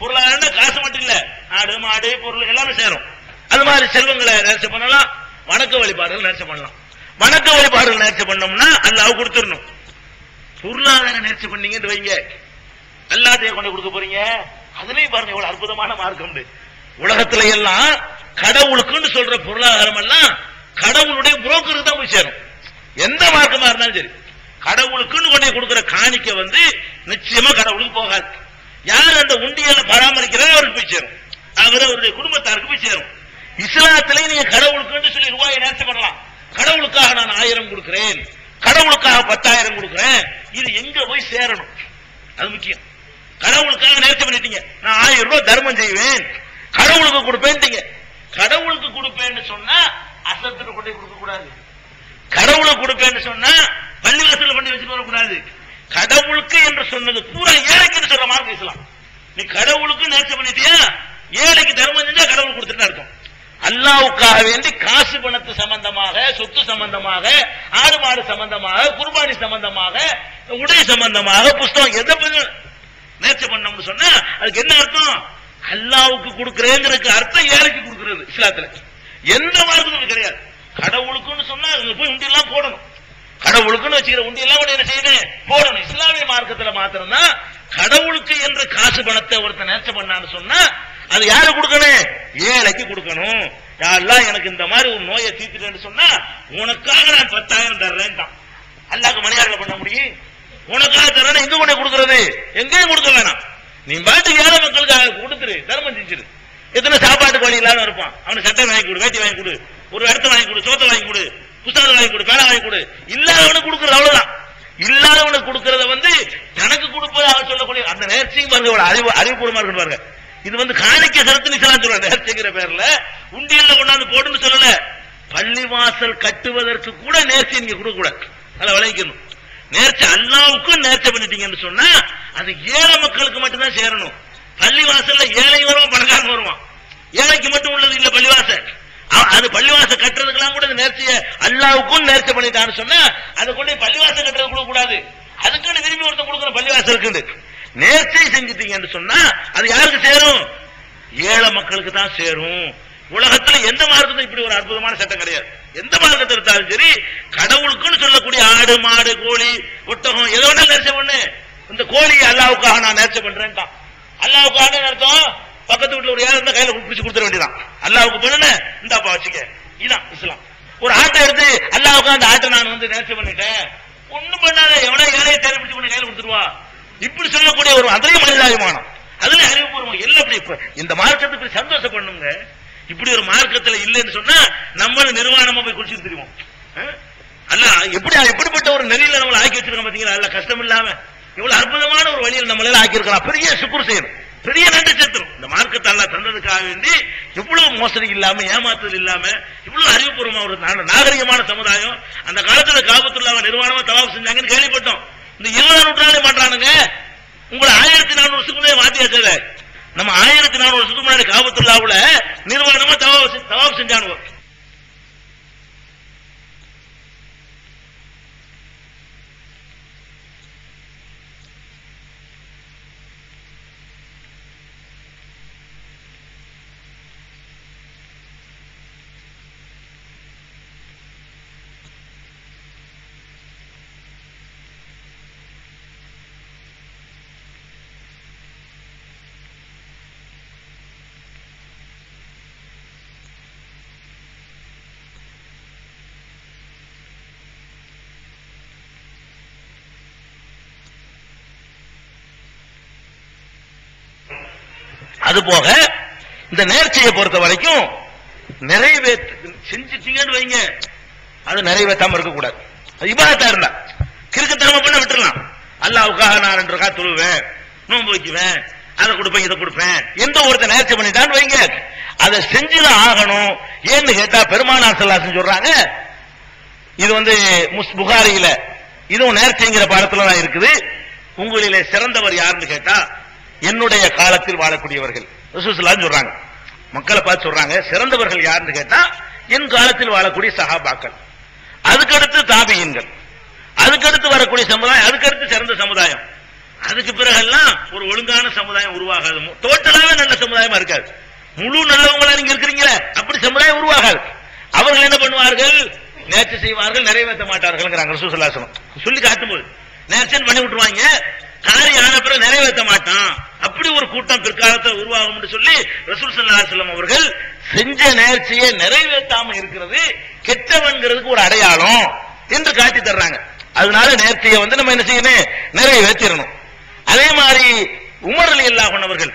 பொருளாதார காசு மட்டும் இல்ல, ஆடு மாடு பொருள் எல்லாமே சேரும். அது மாதிரி செல்வங்களை நேர்ச்சி பண்ணலாம். வணக்க வழிபாடுகள் நேர்ச்சி பண்ணலாம். வணக்க வழிபாடுகள் நேர்ச்சி பண்ணோம்னா அல்லாஹ் கொடுத்துடணும். பொருளாதார நேர்ச்சி பண்ணீங்கன்னு வைங்க, அல்லாஹ்வையே கொண்டு கொடுக்க போறீங்க, அதுலயும் பாருங்க எவ்வளவு அற்புதமான மார்க்கம். உலகத்துல எல்லாம் கடவுளுக்குன்னு சொல்ற பொருளாதாரம் எல்லாம் கடவுளுடைய புரோக்கருக்கு தான் போய் சேரும். எந்த மார்க்கமா இருந்தாலும் சரி, கடவுளுக்குன்னு கொண்டே கொடுக்கிற காணிக்க வந்து நிச்சயமா கடவுளுக்கு போகாது. யார் அந்த உண்டியலை பராமரிக்கிறாரோ அவருக்கு போய் சேரும், அவருடைய குடும்பத்தாருக்கு போய் சேரும். இஸ்லாத்திலே நீங்க கடவுளுக்குன்னு சொல்லி ரூபாயை நேர்ச்சி பண்ணலாம். கடவுளுக்காக நான் 1000 கொடுக்கிறேன், கடவுளுக்காக 10,000 கொடுக்கிறேன், இது எங்க போய் சேரணும் அது முக்கியம். கடவுளுக்காக நேர்ச்சி பண்ணிட்டீங்க, நான் 1000 ரூபாய் தர்மம் செய்வேன், கடவுளுக்கு கொடுப்பேன். கடவுளுக்கு கொடுப்பேன்னு சொன்னா அசத்துக்கு கொண்டு கொடுக்க கூடாது. கடவுளுக்கு கொடுப்பேன்னு சொன்னா பள்ளிவாசல கொண்டு வச்சுட்டு வரக்கூடாது. கடவுளுக்கு என்று சொன்னது பூரா ஏழைக்குன்னு சொல்ற மாதிரி பேசலாம். நீ கடவுளுக்கு நேர்ச்சி பண்ணிட்டியா, ஏழைக்கு தர்மம் செஞ்சா கடவுள் கொடுத்துட்டு அர்த்தம். அல்லாஹ்வுக்காக வேண்டி காசு பணத்து சம்பந்தமாக, சொத்து சம்பந்தமாக, ஆடு மாடு சம்பந்தமாக, குர்பானி சம்பந்தமாக, உடை சம்பந்தமாக, புஸ்தகம் எதை நேர்ச்சி பண்ணோம்னு சொன்னா அதுக்கு என்ன அர்த்தம்? அல்லாஹ்வுக்கு கொடுக்கிறேங்கிறதுக்கு அர்த்தம் ஏழைக்கு கொடுக்கிறது. இஸ்லாத்துல எந்த மார்க்கமும் கிடையாது. கடவுளுக்குன்னு சொன்னா போய் உண்டி எல்லாம் போடணும். கடவுளுக்குன்னு வச்சுக்கிற உண்டி எல்லாம் என்ன செய்யணும்? போடணும். இஸ்லாமிய மார்க்கத்துல மாத்திரம் தான் கடவுளுக்கு என்ற காசு பணத்தை ஒருத்தர் நேர்ச்சி பண்ணான்னு சொன்னா அது யாரு கொடுக்கணும்? ஏழைக்கு கொடுக்கணும். யாரெல்லாம் எனக்கு இந்த மாதிரி ஒரு நோயை தீர்த்துட்டேன்னு சொன்னா உனக்காக நான் 10,000 தர்றேன் தான். அல்லாஹ்க்கு மணியாளர் பண்ண முடியும்? உனக்காக தர்றேன் எங்க கொண்டு கொடுக்கறது? எங்கேயும் கொடுக்க வேணாம். நீ பாட்டுக்கு ஏழை மக்களுக்கு கொடுத்துரு, தர்மம் செஞ்சிரு. எத்தனை சாப்பாட்டுக்கு வழி இல்லாத இருப்பான், அவனுக்கு சட்டை வாங்கி கொடு, வேட்டி வாங்கி கொடு, ஒரு இடத்த வாங்கி கொடு, சோத்தை வாங்கி கொடு, புத்தகத்தை வாங்கி கொடு, பேனா வாங்கி கொடு. இல்லாதவனுக்கு கொடுக்கறது அவ்வளவுதான். இல்லாதவனுக்கு கொடுக்கறத வந்து தனக்கு கொடுப்பது அவர் சொல்லக்கூடிய அந்த நேர்ச்சியும் பாருங்க, அறிவுபூர்வமா இருக்கு பாருங்க. இது வந்து காணிக்க செலுத்து நிச்சயம் சொல்ற நேர்ச்சிங்கிற பேர்ல உண்டியல்ல கொண்டாந்து போட்டுன்னு சொல்லல. பள்ளிவாசல் கட்டுவதற்கு கூட நேர்ச்சி நீங்க கொடுக்க கூடாது. அதை விளைவிக்கணும். நேர்ச்சி அல்லாஹ்வுக்கும் நேர்ச்சி பண்ணிட்டீங்கன்னு சொன்னா அது ஏழை மக்களுக்கு மட்டும்தான் சேரணும். பள்ளிவாசல்ல ஏழை வருவான், பணக்காரன் வருவான். ஏழைக்கு மட்டும் உள்ளது இல்ல பள்ளிவாசல். அது பள்ளிவாசல் கட்டுறதுக்கெல்லாம் கூட நேர்ச்சியை அல்லாஹ்வுக்கும் நேர்ச்சி பண்ணிட்டான்னு சொன்னா அதை கொண்டு பள்ளிவாசல் கட்டுறது கொடுக்க கூடாது. அதுக்குன்னு விரும்பி ஒருத்தர் கொடுக்குற பள்ளிவாசலுக்கு நேர்ச்சி செஞ்சுட்டீங்கன்னு சொன்னா அது யாருக்கு சேரும்? ஏழை மக்களுக்கு தான் சேரும். உலகத்துல எந்த மார்க்கத்துல இப்படி ஒரு அற்புதமான சட்டம் கிடையாது. எந்த மார்க்கத்தில் இருந்தாலும் சரி, கடவுளுக்குன்னு சொல்லக்கூடிய ஆடு மாடு கோழி ஒட்டகம் எதோ நேர்ச்சி பண்ணு. இந்த கோழியை அல்லாஹ்வுக்காக நான் நேர்ச்சி பண்றேன். அல்லாஹ்வுக்காக அர்த்தம் பக்கத்து வீட்டுல ஒரு யாரும் கையில பிடிச்சு கொடுத்துட வேண்டியதான். அல்லாஹ்வுக்கு பண்ணு, இந்தாப்பா வச்சுக்க. இதுதான் இஸ்லாம். ஒரு ஆட்டை எடுத்து அல்லாஹ்வுக்காக அந்த ஆட்டை நான் வந்து நேர்ச்சி பண்ணிட்டேன், ஒண்ணும் பண்ணாத, எவனா ஏழையை தேடி பிடிச்சு கொண்டு கையில கொடுத்துருவா. இப்படி சொல்லக்கூடிய ஒரு அதே மனிதாபிமானம், அதுல அறிவுபூர்வம் எல்லாம். இப்படி இந்த மார்க்கத்துக்கு சந்தோஷம் பண்ணுங்க. இப்படி ஒரு மார்க்கத்துல இல்லைன்னு சொன்னா நம்மளும் நிர்வாணமா போய் குடிச்சு தெரியும். அல்ல எப்படிப்பட்ட ஒரு நெறியில நம்மளை ஆக்கி வச்சிருக்கோம் பாத்தீங்களா? அல்ல கஷ்டம் இல்லாம இவ்வளவு அற்புதமான ஒரு வழியில் நம்மளால ஆக்கி இருக்கலாம். பெரிய சுக்குர் செய்யணும், பெரிய நன்றி செலுத்தணும். இந்த மார்க்கத்தை எல்லாம் தந்ததுக்காக வேண்டி எவ்வளவு மோசடி இல்லாம, ஏமாத்துதல் இல்லாம, இவ்வளவு அறிவுபூர்வமா ஒரு நாகரிகமான சமுதாயம். அந்த காலத்துல காபத்துல்லாஹ் நிர்வாணமா தவாப் செஞ்சாங்கன்னு கேள்விப்பட்டோம். இந்த 20ஆம் நூற்றாண்டே பண்றானுங்க. உங்களை 1400 வருஷத்துக்குள்ளே மாத்தியாச்சத. நம்ம 1400 வருஷத்துக்கு முன்னாடி காபத்துல்லாஹ்வுல நிர்வாணமா தவாப் செஞ்சானுவோ. அதுபோக இந்த நேர்ச்சியை பொறுத்த வரைக்கும் செஞ்சுட்டீங்கன்னு வைங்க, அது நிறைவேற்றாம இருக்கக்கூடாது. அது இபாதத்தா இருந்தா கிறுக்குத்தனமா பண்ண விட்டுறலாம். அல்லாஹ்வுக்காக நான் 2 ரக்காத் தொழுவேன், நோன்பு வைக்குவேன், அதை கொடுப்பேன், இதை கொடுப்பேன் எந்த ஒருத்தர் நேர்ச்சி பண்ணிட்டான்னு வைங்க, அதை செஞ்சுதான் ஆகணும். ஏன்னு கேட்டா பெருமானார் ஸல்லல்லாஹு அலைஹி வஸல்லம் சொல்றாங்க, இது வந்து புகாரியில இதுவும் நேர்ச்சிங்கிற பாடத்துல தான் இருக்குது. உங்களிலே சிறந்தவர் யாருன்னு கேட்டா என்னுடைய காலத்தில் வாழக்கூடியவர்கள். ரசூலுல்லாஹி ஸல்லல்லாஹு அலைஹி வஸல்லம் சொல்றாங்க, மக்களை பார்த்து சொல்றாங்க, சிறந்தவர்கள் யாருன்னு கேட்டா என் காலத்தில் வாழக்கூடிய சஹாபாக்கள், அதுக்கடுத்து தாபியீன்கள், அதுக்கடுத்து வரக்கூடிய சமுதாயம், அதுக்கடுத்து சிறந்த சமுதாயம். அதுக்கு பிறகெல்லாம் ஒரு ஒழுங்கான சமுதாயம் உருவாகாது. டோட்டலாவே நல்ல சமுதாயமா இருக்காது. முழு நல்லவங்களா நீங்க இருக்கிறீங்களே, அப்படி சமுதாயம் உருவாகாது. அவர்கள் என்ன பண்ணுவார்கள்? நேர்ச்சி செய்வார்கள், நிறைவேற்ற மாட்டார்கள். ரசூலுல்லாஹி ஸல்லல்லாஹு அலைஹி வஸல்லம் சொல்லி காட்டும்போது நேர்ச்சி பண்ணி விட்டுருவாங்க, காரியம் ஆன பிறகு நிறைவேற்ற மாட்டான். அப்படி ஒரு கூட்டம் பிற்காலத்தில் உருவாகும் சொல்லி ரசூல் ஸல்லல்லாஹு அலைஹி வஸல்லம் அவர்கள் செஞ்ச நேர்ச்சியை நிறைவேற்றாம இருக்கிறது கெட்டவன்கிறதுக்கு ஒரு அடையாளம் என்று காட்டி தர்றாங்க. அதனால நேர்ச்சியை நம்ம என்ன செய்யணும், நிறைவேற்றணும். அதே மாதிரி உமர் ரலியல்லாஹு அன்ஹு அவர்கள்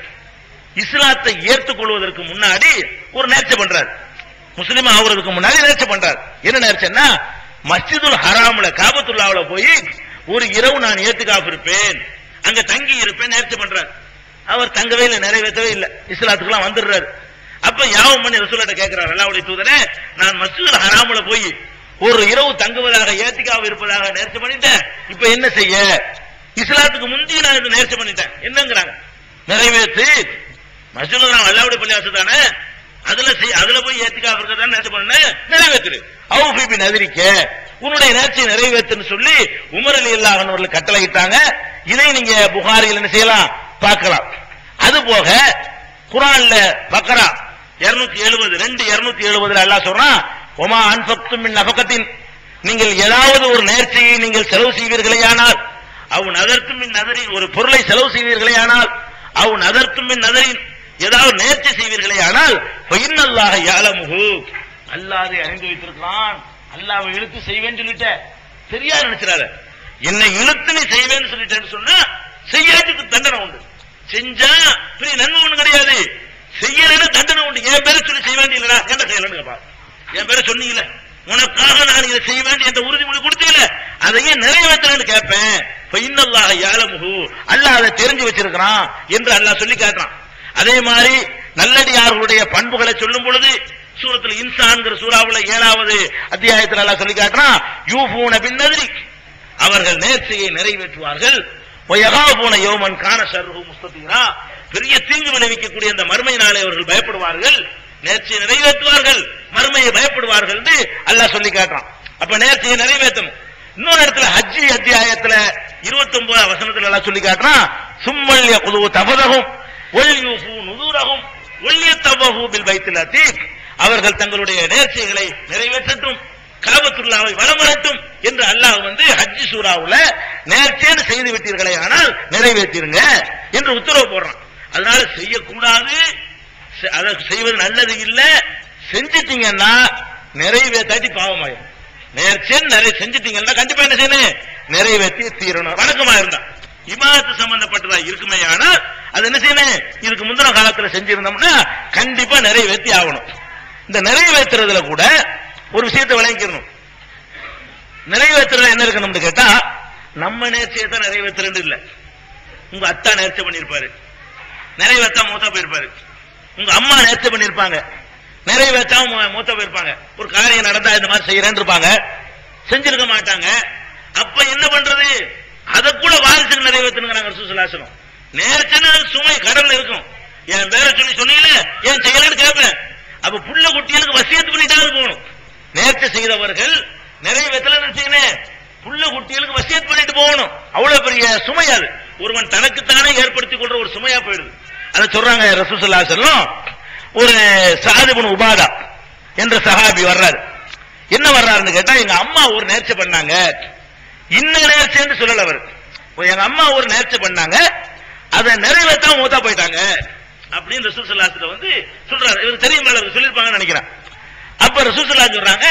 இஸ்லாத்தை ஏற்றுக்கொள்வதற்கு முன்னாடி ஒரு நேர்ச்சி பண்றார். முஸ்லிம் ஆகுறதுக்கு முன்னாடி நேர்ச்சி பண்றார். என்ன நேர்ச்சின்னா, மஸ்ஜிதுல் ஹராம்ல காபத்துல்லாஹ்ல போய் ஒரு இரவு நான் ஏத்துக்காஃப் இருப்பேன், அங்க தங்கி இருப்பேன் நேர்ச்சி பண்றார். அவர் தங்கவே இல்லை, நிறைவேற்றவே இல்லை, இஸ்லாத்துக்குலாம் வந்துடுறாரு. அப்ப யாவும் பண்ணி ரசூலுல்லாஹ் கேட்கிறார், அல்லாஹ்வுடைய தூதரே, நான் மஸ்ஜிதுல் ஹராம்ல போய் ஒரு இரவு தங்குவதாக ஏத்திக்காஃப் இருப்பதாக நேர்ச்சி பண்ணிட்டேன், இப்ப என்ன செய்ய? இஸ்லாத்துக்கு முந்தைய நான் இது நேர்ச்சி பண்ணிட்டேன், என்னங்கிறாங்க. நிறைவேற்று, மஸ்ஜிதுல் ஹராம் அல்லாஹ்வுடைய பள்ளிவாசல் தானே, அதுல போய் ஏத்திக்காஃப் இருக்கதான் நேர்ச்சி பண்ண, நிறைவேற்று. அவுஃபி பி நதிரிக்க, உன்னுடைய நேர்ச்சியை நிறைவேற்றுன்னு சொல்லி உமர் ரலியல்லாஹு அன்ஹு அவர்கள் கட்டளையிட்டாங்க. இதை நீங்க புகாரியில் என்ன செய்யலாம், பார்க்கலாம். அது போக குர்ஆன்ல பக்ரா 270 அல்லாஹ் சொல்றான், ஒமா அன்ஃபக்தும் மின் நஃபகத்தின், நீங்கள் ஏதாவது ஒரு நேர்ச்சியை நீங்கள் செலவு செய்வீர்களேயானால், அவ் நதர்த்தும் மின் நதரின், ஒரு பொருளை செலவு செய்வீர்களேயானால், அவ் நதர்த்தும் மின் நதரின், ஏதாவது நேர்ச்சி செய்வீர்களேயானால், ஃபஇன்னல்லாஹ யஅலமுஹு, அல்லாஹ் அதை அறிந்து வைத்திருக்கிறான். அல்லாஹ்வை இழுத்து செய்வேன்னு சொல்லிட்ட சரியா நினைச்சாரு, என்னை இழுத்து நீ செய்வேன்னு சொல்லிட்டேன்னு சொன்னா செய்யறதுக்கு தண்டனை உண்டு, செஞ்சா பெரிய நன்மை ஒண்ணு கிடையாது, செய்யலன்னு தண்டனை உண்டு. என் பேரை சொல்லி செய்ய வேண்டிய இல்லடா, என்ன செய்யலன்னு கேப்பா, என் பேரை சொன்னீங்கல்ல, உனக்காக நான் இதை செய்ய வேண்டிய என்ற உறுதிமொழி கொடுத்தீங்கல்ல, அதையே நிறைவேற்றலன்னு கேட்பேன். ஃபஇன்னல்லாஹ யஅலமுஹு, அல்லாஹ் அதை தெரிஞ்சு வச்சிருக்கிறான் என்று அல்லாஹ் சொல்லி காட்டுறான். அதே மாதிரி நல்லடியார்களுடைய பண்புகளை சொல்லும் பொழுது சூரத்துல் இன்சான்ங்கிற சூறாவுல 7வது அத்தியாயத்தில் அல்லாஹ் சொல்லி காட்டுறான், யூஃபூன பின் நத்ரி, அவர்கள் நேர்ச்சியை நிறைவேற்றுவார்கள். வயகாபூன யௌமன் கான ஷர்ருஹு முஸ்ததீரா, பெரிய தீங்கு விளைவிக்கக்கூடிய அந்த மறுமை நாளை அவர்கள் பயப்படுவார்கள், நேர்ச்சியை நிறைவேற்றுவார்கள், மறுமையை பயப்படுவார்கள் என்று அல்லாஹ் சொல்லி காட்டுறான். அப்ப நேர்ச்சியை நிறைவேற்றணும். இன்னொரு இடத்துல ஹஜ் அத்தியாயத்துல 29 வசனத்துல அல்லாஹ் சொல்லி காட்டுறான், சும்மல் யகுது தஃபதஹும் வல் யூஃபூ நுதுரஹும் வல் யத்தவஹு பில் பைத்தில் அதீக், அவர்கள் தங்களுடைய நேர்ச்சிகளை நிறைவேற்றட்டும், காபத்துல்லாஹை வலமரட்டும் என்று அல்லாஹ் ஹஜ் சூராவுல நேர்ச்சின்னு செய்து விட்டீர்களே ஆனால் நிறைவேற்றிருங்க என்று உத்தரவு போடுறான். அதனால செய்யக்கூடாது, அதை செய்வது நல்லது இல்ல, செஞ்சிட்டீங்கன்னா நிறைவேற்றி பாவமாயிரும். நேர்ச்சின்னு செஞ்சிட்டீங்கன்னா கண்டிப்பா என்ன செய்யணும், நிறைவேற்றி தீரணும். வணக்கமா இருந்தா இபாதத்து சம்பந்தப்பட்டதா இருக்குமே, ஆனால் அது என்ன செய்யணும், இதுக்கு முந்தின காலத்துல செஞ்சிருந்தோம்னா கண்டிப்பா நிறைவேற்றி ஆகணும். இந்த நிறைவேற்றுறதுல கூட ஒரு விஷயத்தை விளங்கிக்கணும். நிறைவேற்றுறது என்ன இருக்கணும்னு கேட்டா, நம்ம நேர்ச்சியை தான் நிறைவேற்றுறது இல்ல. உங்க அத்தா நேர்ச்சி பண்ணிருப்பாரு, நிறைவேற்றா மூத்தா போயிருப்பாரு. உங்க அம்மா நேர்ச்சி பண்ணிருப்பாங்க, நிறைவேற்றாம மூத்தா போயிருப்பாங்க. ஒரு காரியம் நடந்தா இந்த மாதிரி செய்யறேன்னு இருப்பாங்க, செஞ்சிருக்க மாட்டாங்க. அப்ப என்ன பண்றது, அதை கூட வாரிசுக்கு நிறைவேற்றுங்கிறாங்க ரசூலுல்லாஹி ஸல்லல்லாஹு அலைஹி வஸல்லம். நேர்ச்சினா சுமை கடல்ல இருக்கும், என் பேரை சொல்லி சொன்னீங்கல, ஏன் செய்யலன்னு கேட்பேன். அப்ப புள்ள குட்டிகளுக்கு வசியத்து பண்ணிட்டாவது போகணும். நேர்ச்சி செய்தவர்கள் நிறைவேற்றல செய்யணும், புள்ள குட்டிகளுக்கு வசியத்து பண்ணிட்டு போகணும். அவ்வளவு பெரிய சுமை அது, ஒருவன் தனக்குத்தானே ஏற்படுத்திக் கொள்ற ஒரு சுமையா போயிடுது. அதை சொல்றாங்க ரசூலுல்லாஹி ஸல்லல்லாஹு அலைஹி வஸல்லம். ஒரு சஅத் இப்னு உபாதா என்ற சஹாபி வர்றாரு. என்ன வர்றாருன்னு கேட்டா, எங்க அம்மா ஒரு நேர்ச்சி பண்ணாங்க, இன்ன நேர்ச்சின்னு சொல்லல அவர், எங்க அம்மா ஒரு நேர்ச்சி பண்ணாங்க, அதை நிறைவேற்றாம மூத்தா போயிட்டாங்க அப்படின்னு ரசூல் ஸல்லல்லாஹு அலைஹி வஸல்லம் சொல்றாரு. இவருக்கு தெரியும், சொல்லிருப்பாங்கன்னு நினைக்கிறேன். அப்ப ரசூல் ஸல்லல்லாஹு அலைஹி வஸல்லம் சொல்றாங்க,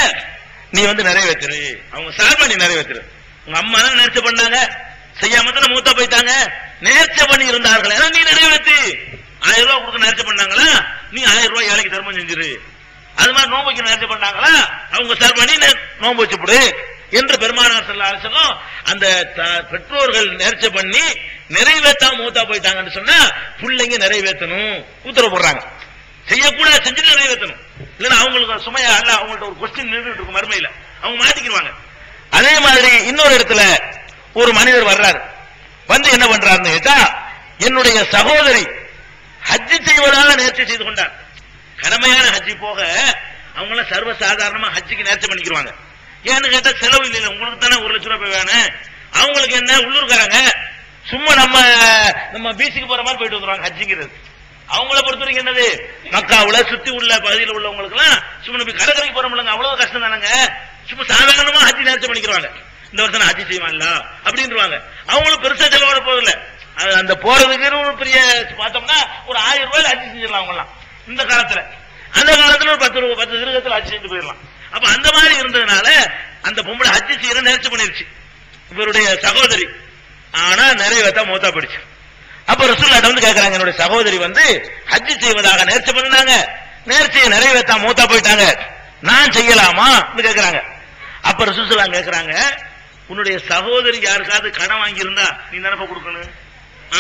நீ நிறைவேற்று, அவங்க சார்பா நீ நிறைவேற்று. உங்க அம்மா தான் நேர்ச்சி பண்ணாங்க, செய்யாம தானே மூத்தா போயிட்டாங்க, நேர்ச்சி பண்ணி இருந்தார்கள், நீ நிறைவேற்று. 1000 ரூபாய் கொடுக்க நேர்ச்சி பண்ணாங்களா, நீ 1000 ரூபாய் ஏழைக்கு தர்மம் செஞ்சிரு. அது மாதிரி நோன்பு வைக்க நேர்ச்சி பண்ணாங்களா, அவங்க சார்பா நீ நோன்பு வச்சுப்படு என்று பெருமானார் ஸல்லல்லாஹு அலைஹி வஸல்லம் அந்த பெற்றோர்கள் நேர்ச்சி பண்ணி நிறைவேற்றாம மூத்தா போயிட்டாங்கன்னு சொன்னா பிள்ளைங்க நிறைவேற்றணும் உத்தரவு போடுறாங்க. செய்யக்கூடாது, செஞ்சுட்டு நிறைவேற்றணும். இல்லைன்னா அவங்களுக்கு சுமையா அல்ல, அவங்கள்ட்ட ஒரு கொஸ்டின் நின்றுட்டு இருக்கும் மறுமையில, அவங்க மாட்டிக்கிடுவாங்க. அதே மாதிரி இன்னொரு இடத்துல ஒரு மனிதர் வர்றாரு, என்ன பண்றாருன்னு கேட்டா, என்னுடைய சகோதரி ஹஜ் செய்வதாக நேர்ச்சி செய்து கொண்டார். கடமையான ஹஜ்ஜி போக அவங்க சர்வ சாதாரணமா ஹஜ்ஜுக்கு நேர்ச்சி பண்ணிக்கிறாங்க. ஏன்னு கேட்டா செலவு இல்லை, உங்களுக்கு தானே 1 லட்சம் ரூபாய் வேணும், அவங்களுக்கு என்ன உள்ளூர்காரங்க சும்மா நம்ம பீச்சுக்கு போற மாதிரி போயிட்டு வந்துருவாங்க. ஹஜ்ஜிங்கிறது அவங்கள பொறுத்த வரைக்கும் என்னது, மக்காவுல சுத்தி உள்ள பகுதியில் உள்ளவங்களுக்கு எல்லாம் சும்மா கடற்கரைக்கு போறவங்க அவ்வளவு கஷ்டம் தானங்க, சும்மா சாதாரணமா ஹஜ்ஜி நேர்ச்சி பண்ணிக்கிறாங்க. இந்த வருஷம் ஹஜ்ஜி செய்வான்ல அப்படின்றாங்க. அவங்களும் பெருசா செலவாட போதில்லை, அந்த போறதுக்கு ஒரு பெரிய பார்த்தோம்னா ஒரு 1000 ரூபாயில ஹஜ் செஞ்சிடலாம் அவங்கலாம் இந்த காலத்துல. அந்த காலத்துல ஒரு 10 திருகத்துல ஹஜ் செஞ்சு போயிடலாம். அப்ப அந்த மாதிரி இருந்ததுனால அந்த பொம்பளை ஹஜ் செய்யற நேர்ச்சி பண்ணிருச்சு இவருடைய சகோதரி. ஆனா நிறைவேற்ற மூத்தா போயிடுச்சு. அப்ப ரசூலுல்லாஹ் வந்து கேட்கறாங்க, என்னுடைய சகோதரி வந்து ஹஜ் செய்வதாக நேர்ச்சி பண்ணினாங்க, நேர்ச்சியை நிறைவேற்ற மூத்தா போயிட்டாங்க, நான் செய்யலாமா கேட்கறாங்க. அப்ப ரசூலுல்லாஹ் கேட்கறாங்க, உன்னுடைய சகோதரி யாருக்காவது கடன் வாங்கி இருந்தா நீ நினைப்ப கொடுக்கணும்.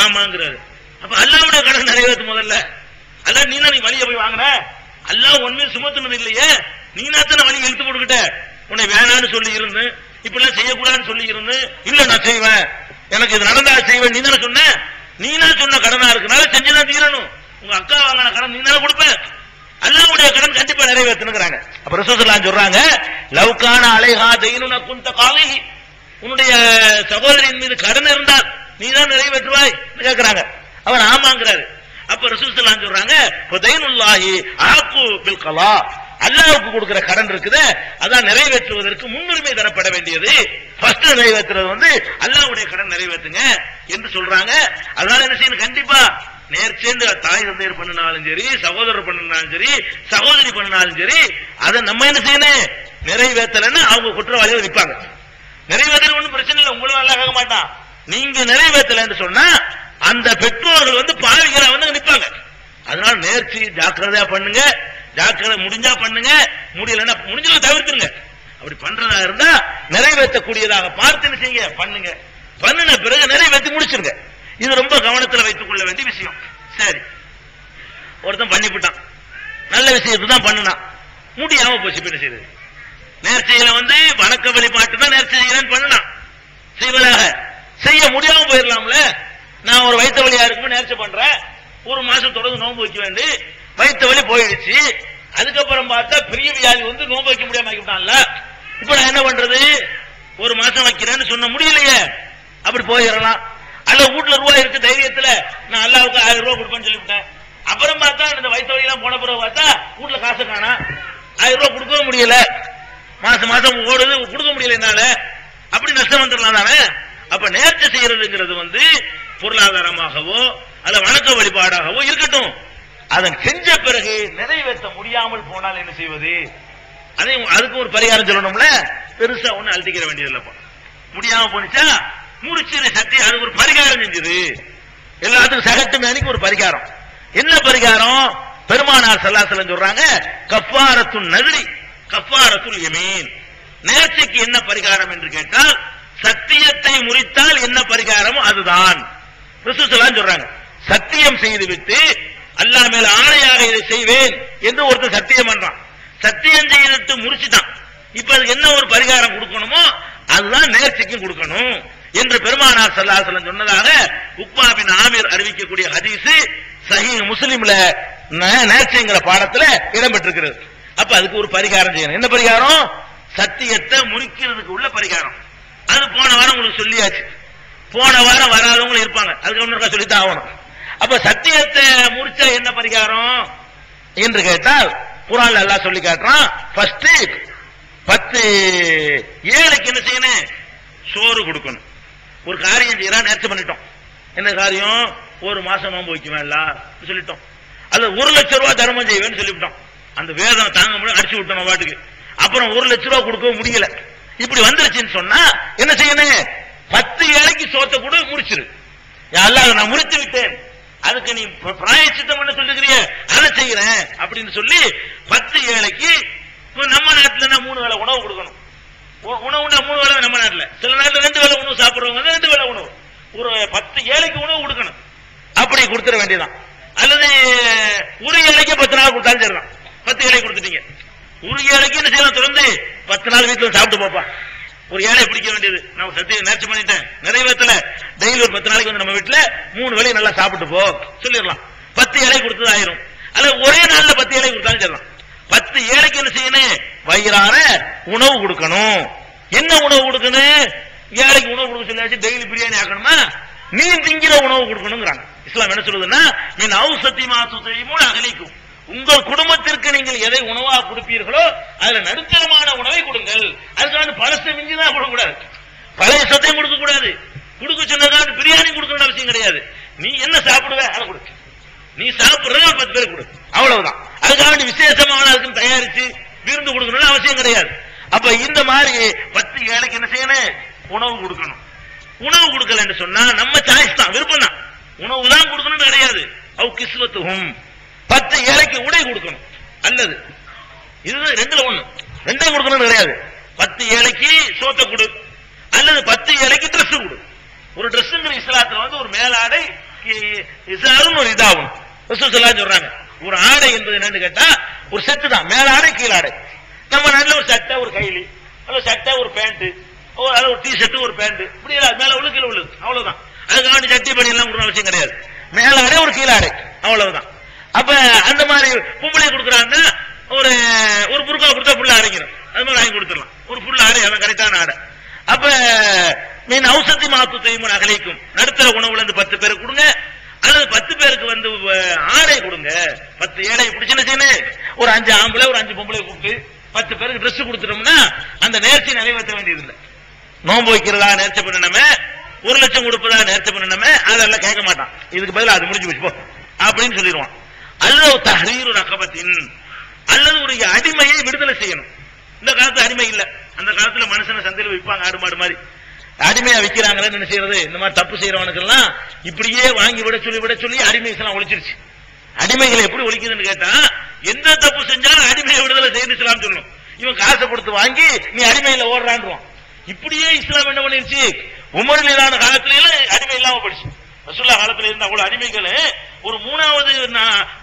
ஆமாங்கிறாரு. அப்ப அல்லாஹ்வுடைய கடன் நிறைவேற்று முதல்ல. அதான் நீ தான் நீ வழியை போய் வாங்கின, அல்லாஹ் ஒண்ணு சுமத்துனது இல்லையே, நீ நாத்தன வழி இழுத்து போட்டுக்கிட்ட. உன்னை வேணான்னு சொல்லி இருந்து இப்பெல்லாம் செய்யக்கூடாதுன்னு சொல்லி இருந்து இல்ல நான் செய்வேன், எனக்கு இது நடந்தா செய்வேன் நீ தானே சொன்ன, நீனா சொன்ன கடனா இருக்குனால செஞ்சுதான் தீரணும். உங்க அக்கா வாங்கின கடன் நீ தானே கொடுப்ப, அல்லாஹ்வுடைய கடன் கண்டிப்பா நிறைவேற்றுங்கிறாங்க. அப்ப ரசூலுல்லாஹ் சொல்றாங்க, லவ்கான அலைஹா தைனுன குன்த காலிஹி, உன்னுடைய சகோதரியின் மீது கடன் இருந்தால் நீ தான் நிறைவேற்றுவாய் கேட்கிறாங்க. அவர் ஆமாங்கிறாரு. அப்ப ரசூலுல்லாஹ் சொல்றாங்க, ஃபதைனுல்லாஹி ஆகு பில் கலா, அல்லாஹ்வுக்கு கொடுக்கிற கடன் இருக்குது அதான் நிறைவேற்றுவதற்கு முன்னுரிமை தரப்பட வேண்டியது. ஃபர்ஸ்ட் நிறைவேற்றுறது வந்து அல்லாஹ்வுடைய கடன் நிறைவேற்றுங்க என்று சொல்றாங்க. அதனால என்ன செய்யணும், கண்டிப்பா நேர்ச்சேர்ந்து தாய் தந்தையர் பண்ணினாலும் சரி, சகோதரர் பண்ணினாலும் சரி, சகோதரி பண்ணினாலும் சரி, அதை நம்ம என்ன செய்யணும், நிறைவேற்றலன்னு அவங்க குற்றவாளிகள் நிற்பாங்க. நிறைவேற்றல ஒன்றும் பிரச்சனை இல்லை, உங்களும் நல்லா கேட்க மாட்டான். நீங்க நிறைவேற்றல என்று சொன்னா அந்த பெற்றோர்கள் வந்து பாவிகளா வந்து நிற்பாங்க. அதனால நேர்ச்சி ஜாக்கிரதையா பண்ணுங்க, ஜாக்கிரதை முடிஞ்சா பண்ணுங்க, முடியலன்னா முடிஞ்சதை தவிர்த்துங்க. அப்படி பண்றதா இருந்தா நிறைவேற்றக்கூடியதாக பார்த்து செய்யுங்க, பண்ணுங்க. பண்ணின பிறகு நிறைவேற்றி முடிச்சிருங்க. இது ரொம்ப கவனத்தில் வைத்துக் கொள்ள வேண்டிய விஷயம். சரி, ஒருத்தன் பண்ணிவிட்டான், நல்ல விஷயத்தை தான் பண்ணினான், முடியாம போச்சு. என்ன செய்யுது, நேர்ச்சியில வந்து வணக்க வழிபாட்டு தான் நேர்ச்சி செய்யறேன்னு பண்ணினான், செய்வதாக செய்ய முடியாம போயிடலாம்ல. நான் ஒரு வயிற்று வலியா இருக்குன்னு நேர்ச்சி பண்றேன், ஒரு மாசம் தொடர்ந்து நோன்பு வைக்க வேண்டி வயிற்று வலி போயிடுச்சு, அதுக்கப்புறம் பார்த்தா பெரிய வியாதி வந்து நோன்பு வைக்க முடியாம ஆக்கிவிட்டான்ல. இப்ப நான் என்ன பண்றது, ஒரு மாசம் வைக்கிறேன்னு சொன்ன முடியலையே, அப்படி போயிடலாம். அல்ல வீட்டுல ரூபாய் இருக்கு தைரியத்துல நான் அல்லாவுக்கு 1000 ரூபாய் கொடுப்பேன்னு சொல்லிவிட்டேன். அப்புறம் பார்த்தா இந்த வயிற்று வலி எல்லாம் போன பிறகு பார்த்தா வீட்டுல காசு காணா, 1000 ரூபாய் கொடுக்கவும் முடியல, மாசம் மாசம் ஓடுது கொடுக்க முடியல என்னால, அப்படி நஷ்டம் வந்துடலாம் தானே. அப்ப நேர்ச்சி செய்யறதுங்கிறது வந்து பொருளாதாரமாகவோ அல்ல வணக்க வழிபாடாகவோ இருக்கட்டும், அதன் செஞ்ச பிறகு நிறைவேற்ற முடியாமல் போனால் என்ன செய்வது, அதுக்கு ஒரு பரிகாரம் சொல்லணும்ல. பெருசா ஒண்ணு அழுத்திக்கிற வேண்டியது இல்லப்பா, முடியாம போனிச்சா முடிச்சிரு சக்தி, அதுக்கு ஒரு பரிகாரம் செஞ்சது, எல்லாத்துக்கும் சகட்டு மேனிக்கு ஒரு பரிகாரம். என்ன பரிகாரம், பெருமானார் ஸல்லல்லாஹு அலைஹி வஸல்லம் சொல்றாங்க, கஃபாரத்துன் நذரி கஃபாரத்துல் யமீன். நேர்ச்சிக்கு என்ன பரிகாரம் என்று கேட்டால் சத்தியத்தை முறித்தால் என்ன பரிகாரமோ அதுதான். ரசூல் ஸல்லல்லாஹு அலைஹி வஸல்லம் சொல்றாங்க, சத்தியம் செய்துவிட்டு அல்லாஹ் மேல ஆணையாக இதை செய்வேன் என்று ஒருத்தர் சத்தியம் பண்றான், சத்தியம் செய்துட்டு முறிச்சுட்டான், இப்ப அதுக்கு என்ன ஒரு பரிகாரம் கொடுக்கணுமோ அதுதான் நேர்ச்சிக்கும் கொடுக்கணும் என்று பெருமானார் ஸல்லல்லாஹு அலைஹி வஸல்லம் சொன்னதாக உக்பா பின் ஆமிர் அறிவிக்கக்கூடிய ஹதீஸ் சஹீஹ் முஸ்லிம்ல நேர்ச்சிங்கிற பாடத்துல இடம்பெற்றிருக்கிறது. அப்ப அதுக்கு ஒரு பரிகாரம் செய்யணும். என்ன பரிகாரம், சத்தியத்தை முறிக்கிறதுக்கு உள்ள பரிகாரம். அது போன வாரம் உங்களுக்கு சொல்லியாச்சு, போன வாரம் வராதவங்களும் இருப்பாங்க, அதுக்கு ஒன்னு சொல்லித்தான் ஆகணும். அப்ப சத்தியத்தை முறிச்சா என்ன பரிகாரம் என்று கேட்டால் குர்ஆன்ல அல்லாஹ் சொல்லி காட்டுறான், ஃபர்ஸ்ட் 10 ஏழைக்கு என்ன செய்யணும், சோறு கொடுக்கணும். ஒரு காரியம் செய்யறா, நேர்ச்சி பண்ணிட்டோம், என்ன காரியம், ஒரு மாசம் நோன்பு வைக்குவேன்ல சொல்லிட்டோம், அல்ல 1 லட்சம் ரூபாய் தர்மம் செய்வேன்னு சொல்லிவிட்டோம், அந்த வேதனை தாங்க முடியும் அடிச்சு விட்டோம் பாட்டுக்கு. அப்புறம் 1 லட்சம் ரூபாய் கொடுக்க முடியல, இப்படி வந்துருச்சுன்னு சொன்னா என்ன செய்யணும், 10 ஏழைக்கு சோத்தை கூட முடிச்சிரு, அல்லாஹ் நான் முடித்து விட்டேன், அதுக்கு நீ பிராயச்சித்தம் பண்ண சொல்லுகிறிய அதை செய்யறேன் அப்படின்னு சொல்லி 10 ஏழைக்கு. நம்ம நாட்டுல 3 வேளை உணவு கொடுக்கணும், உணவுனா 3 வேளை நம்ம நாட்டுல, சில நாட்டுல 2 வேளை உணவு சாப்பிடுறவங்க 2 வேளை உணவு, ஒரு 10 ஏழைக்கு உணவு கொடுக்கணும், அப்படி கொடுத்துட வேண்டியதான். அல்லது ஒரு ஏழைக்கு 10 நாள் கொடுத்தாலும் சரிதான், 10 ஏழை கொடுத்துட்டீங்க, ஒரு ஏழைக்கு என்ன செய்யலாம், தொடர்ந்து 10 நாள் வீட்டுல சாப்பிட்டு போப்பா. ஒரு ஏழை பிடிக்க வேண்டியது, நான் சத்தியம் நேர்ச்சி பண்ணிட்டேன் நிறைவேற்றல, டெய்லி ஒரு 10 நாளைக்கு வந்து நம்ம வீட்டுல 3 வேளையும் நல்லா சாப்பிட்டு போ சொல்லிடலாம், 10 ஏழை கொடுத்தது ஆயிரும். அல்ல ஒரே நாள்ல 10 ஏழை கொடுத்தாலும் சரிதான். 10 ஏழைக்கு என்ன செய்யணும், வயிறார உணவு கொடுக்கணும். என்ன உணவு கொடுக்கணும், ஏழைக்கு உணவு கொடுக்க சொல்லியாச்சு, டெய்லி பிரியாணி ஆக்கணுமா, நீ திங்கிற உணவு கொடுக்கணுங்கிறாங்க. இஸ்லாம் என்ன சொல்லுதுன்னா, நீ அவுசத்தி மாசுத்தையும் அகலிக்கும், உங்கள் குடும்பத்திற்கு நீங்கள் எதை உணவா கொடுப்பீர்களோ அதுல நடுத்தரமான உணவை கொடுங்கள். அதுக்கான பழசை மிஞ்சிதான் கொடுக்க கூடாது, பழைய சொத்தையும் கொடுக்க கூடாது, கொடுக்க சொன்னதுக்காக பிரியாணி கொடுக்கணும்னு அவசியம் கிடையாது. நீ என்ன சாப்பிடுவ அதை கொடு, நீ சாப்பிடுறத 10 பேர் கொடு, அவ்வளவுதான். அதுக்காக விசேஷமான அதுக்கு தயாரிச்சு விருந்து கொடுக்கணும்னு அவசியம் கிடையாது. அப்ப இந்த மாதிரி 10 ஏழைக்கு என்ன செய்யணும், உணவு கொடுக்கணும். உணவு கொடுக்கல என்று சொன்னா நம்ம சாய்ஸ் தான், விருப்பம் தான். உணவு தான் கொடுக்கணும் கிடையாது. அவ் கிஸ்வத்துஹும் 10 ஏழைக்கு உடை கொடுக்கணும், அல்லது இது ரெண்டுல ஒண்ணு, ரெண்டையும் கொடுக்கணும் கிடையாது. 10 ஏழைக்கு சோத்தை கொடு, அல்லது 10 ஏழைக்கு ட்ரெஸ் கொடு. ஒரு ட்ரெஸ்ங்கிற இஸ்லாத்துல வந்து ஒரு மேலாடை இசாரும் ஒரு இதாகும் சொல்றாங்க. ஒரு ஆடை என்பது என்னன்னு கேட்டா ஒரு செட்டு தான், மேலாடை கீழாடை. நம்ம நல்ல ஒரு சட்டை ஒரு கைலி, சட்டை ஒரு பேண்ட், ஒரு டி ஷர்ட் ஒரு பேண்ட், இப்படி மேல உள்ள கீழே உள்ளது, அவ்வளவுதான். அதுக்காண்டி சட்டி பணி எல்லாம் கொடுக்கணும் அவசியம் கிடையாது. மேலாடை ஒரு கீழாடை, அவ்வளவுதான். அப்ப அந்த மாதிரி பொம்பளை கொடுக்குறாங்க, ஒரு ஒரு புருக்கா கொடுத்தா புள்ள அரைக்கணும், அது மாதிரி வாங்கி கொடுத்துடலாம். ஒரு புள்ள ஆடை, அதான் கரெக்டான ஆடை. அப்ப மீன் ஔசத்தி மாத்து செய்யும் அகலிக்கும் நடுத்தர உணவுல இருந்து 10 பேருக்கு கொடுங்க, அல்லது 10 பேருக்கு வந்து ஆடை கொடுங்க. 10 ஏழை பிடிச்சுன்னு ஒரு 5 ஆம்பளை ஒரு 5 பொம்பளை கூப்பிட்டு 10 பேருக்கு ட்ரெஸ் கொடுத்துட்டோம்னா அந்த நேர்ச்சி நிறைவேற்ற வேண்டியது இல்லை. நோன்பு வைக்கிறதா நேர்ச்சி பண்ணணுமே, 1 லட்சம் கொடுப்பதா நேர்ச்சி பண்ணணுமே, அதெல்லாம் கேட்க மாட்டான். இதுக்கு பதிலாக அது முடிஞ்சு போச்சு அப்படின்னு சொல்லிடுவான். அல்லது தஹ்ரீரு ரகபத்தின், அல்லது ஒரு அடிமையை விடுதலை செய்யணும். இந்த காலத்துல அடிமை இல்ல, அந்த காலத்துல மனுஷனை சந்தையில் விற்பாங்க ஆடு மாடு மாதிரி. அடிமையா விற்கிறாங்களேன்னு என்ன செய்யறது, இந்த மாதிரி தப்பு செய்யறவனுக்கெல்லாம் இப்படியே வாங்கி விட சொல்லி அடிமைகள் எல்லாம் ஒழிச்சிருச்சு. அடிமைகளை எப்படி ஒழிக்குதுன்னு கேட்டா, எந்த தப்பு செஞ்சாலும் அடிமையை விடுதலை செய்து இஸ்லாம் சொல்லணும். இவன் காசை கொடுத்து வாங்கி நீ அடிமையில ஓடுறான்றான். இப்படியே இஸ்லாம் என்ன பண்ணிருச்சு, உமர் மீதான காலத்தில அடிமை இல்லாம போயிடுச்சு. ரசூலுல்லாஹ் காலத்துல இருந்த அவ்வளவு அடிமைகள் ஒரு 3வது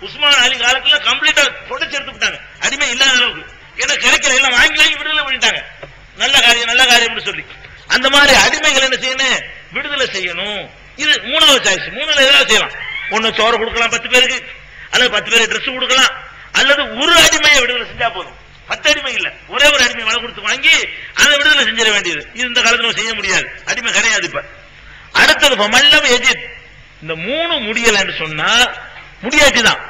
உஸ்மான் அலி காலத்துல கம்ப்ளீட்டா தொடச்சு எடுத்துட்டாங்க, அடிமை இல்லாத அளவுக்கு. ஏன்னா கிடைக்கல, எல்லாம் வாங்கி விடுதலை பண்ணிட்டாங்க. நல்ல காரியம் சொல்லி அந்த மாதிரி அடிமைகள் என்ன செய்யணும், விடுதலை செய்யணும். இது 3வது சாய்ஸ். 3ல ஏதாவது செய்யலாம். ஒன்னு சோறு கொடுக்கலாம் 10 பேருக்கு, அல்லது 10 பேருக்கு ட்ரெஸ் கொடுக்கலாம், அல்லது ஒரு அடிமையை விடுதலை செஞ்சா போதும். 10 அடிமை இல்ல, ஒரே ஒரு அடிமை விலை கொடுத்து வாங்கி அதை விடுதலை செஞ்சிட வேண்டியது. இது இந்த காலத்துல செய்ய முடியாது, அடிமை கிடையாது. இப்ப அடுத்தது மல்லம் எஜித், இந்த 3 முடியல என்று சொன்னா முடியாச்சுதான்.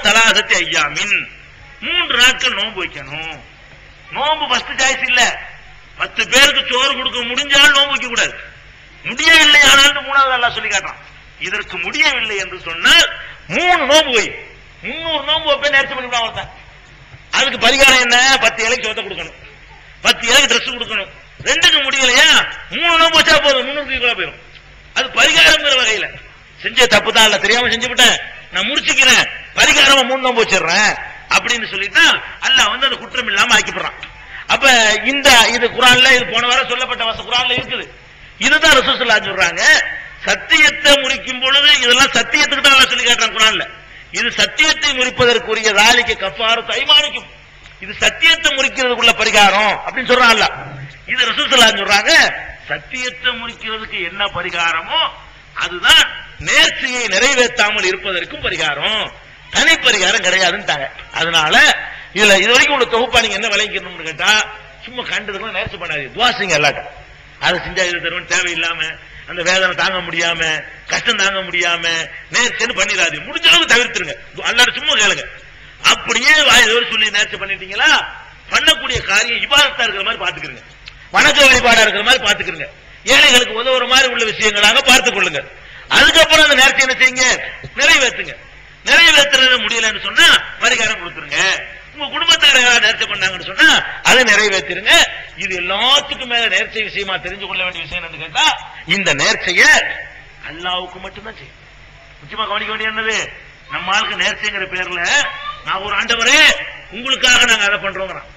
தலாசத்தி ஐயாமின், 3 நாட்கள் நோன்பு வைக்கணும். நோன்பு ஃபர்ஸ்ட் சாய்ஸ் இல்ல. 10 பேருக்கு சோறு கொடுக்க முடிஞ்சாலும் நோன்பு வைக்க கூடாது. முடியவில்லை ஆனால் 3வது அல்லாஹ் சொல்லி காட்டுறான். இதற்கு முடியவில்லை என்று சொன்னால் 3 நோன்பு வை. 300 நோன்பு வைப்பேன் நேர்ச்சி பண்ணிவிடாம ஒருத்தன். அதுக்கு பரிகாரம் என்ன, 10 ஏழைக்கு சோத்தை கொடுக்கணும், 10 ஏழைக்கு ட்ரெஸ் கொடுக்கணும். 2க்கு முடியலையா 3 நோன்பு வச்சா போதும், 300 போயிடும். அது பரிகாரம்ங்கிற வகையில செஞ்ச தப்பு தான், இல்ல தெரியாம செஞ்சு விட்டேன், நான் முடிச்சுக்கிறேன், பரிகாரமா 3 நோன்பு வச்சிடுறேன் அப்படின்னு சொல்லிட்டா அல்லாஹ் வந்து அந்த குற்றம் இல்லாம ஆக்கிப்படுறான். அப்ப இந்த இது குர்ஆன்ல, இது போன வாரம் சொல்லப்பட்ட வசனம் குர்ஆன்ல இருக்குது. இதுதான் ரசூல் ஸல்லல்லாஹு சொல்றாங்க, சத்தியத்தை முறிக்கும் பொழுது இதெல்லாம் சத்தியத்துக்கு தான் சொல்லி காட்டுறாங்க குர்ஆன்ல. இது சத்தியத்தை முறிப்பதற்குரிய தாலிக்கு கஃபாரத்து ஐமானிக்கும், இது சத்தியத்தை முறிக்கிறதுக்குள்ள பரிகாரம் அப்படின்னு சொல்றான் அல்லாஹ். இது ரசூல் ஸல்லல்லாஹு சொல்றாங்க, சத்தியத்தை முறிக்கிறதுக்கு என்ன பரிகாரமோ அதுதான் நேர்ச்சியை நிறைவேற்றாமல் இருப்பதற்கும் பரிகாரம், தனி பரிகாரம் கிடையாதுன்னுட்டாங்க. அதனால இதுல இது வரைக்கும் உள்ள தொகுப்பா நீங்க என்ன விளைவிக்கணும்னு கேட்டா, சும்மா கண்டதுக்குள்ள நேர்ச்சி பண்ணாது, துவா செய்யுங்க எல்லாட்ட. அதை செஞ்சா இது தருவன் தேவையில்லாம, அந்த வேதனை தாங்க முடியாம, கஷ்டம் தாங்க முடியாம நேர்ச்சின்னு பண்ணிடாது, முடிஞ்ச அளவுக்கு தவிர்த்துருங்க. அல்லாட்ட சும்மா கேளுங்க. அப்படியே வாயில சொல்லி நேர்ச்சி பண்ணிட்டீங்களா, பண்ணக்கூடிய காரியம் இபாதத்தா இருக்கிற மாதிரி பாத்துக்கிறீங்க, வணக்க வழிபாடா இருக்கிற மாதிரி பாத்துக்கிறீங்க, ஏழைகளுக்கு உதவுற மாதிரி உள்ள விஷயங்களாக பார்த்துக் கொள்ளுங்க. அதுக்கப்புறம் அந்த நேர்ச்சி என்ன செய்யுங்க, நிறைவேற்றுங்க. நிறைவேற்றுறது முடியலன்னு சொன்னா பரிகாரம் கொடுத்துருங்க. உங்க குடும்பத்தார நேர்ச்சி பண்ணாங்கன்னு சொன்னா அதை நிறைவேற்றிருங்க. இது எல்லாத்துக்கும் மேல நேர்ச்சை விஷயமா தெரிஞ்சு கொள்ள வேண்டிய விஷயம் என்னன்னு கேட்டா, இந்த நேர்ச்சைய அல்லாஹ்வுக்கு மட்டும்தான் செய்யும். முக்கியமா கவனிக்க வேண்டிய என்னது, நம்ம ஆளுக்கு நேர்ச்சைங்கிற பேர்ல நான் ஒரு ஆண்டவரே உங்களுக்காக நாங்க அதை பண்றோம்.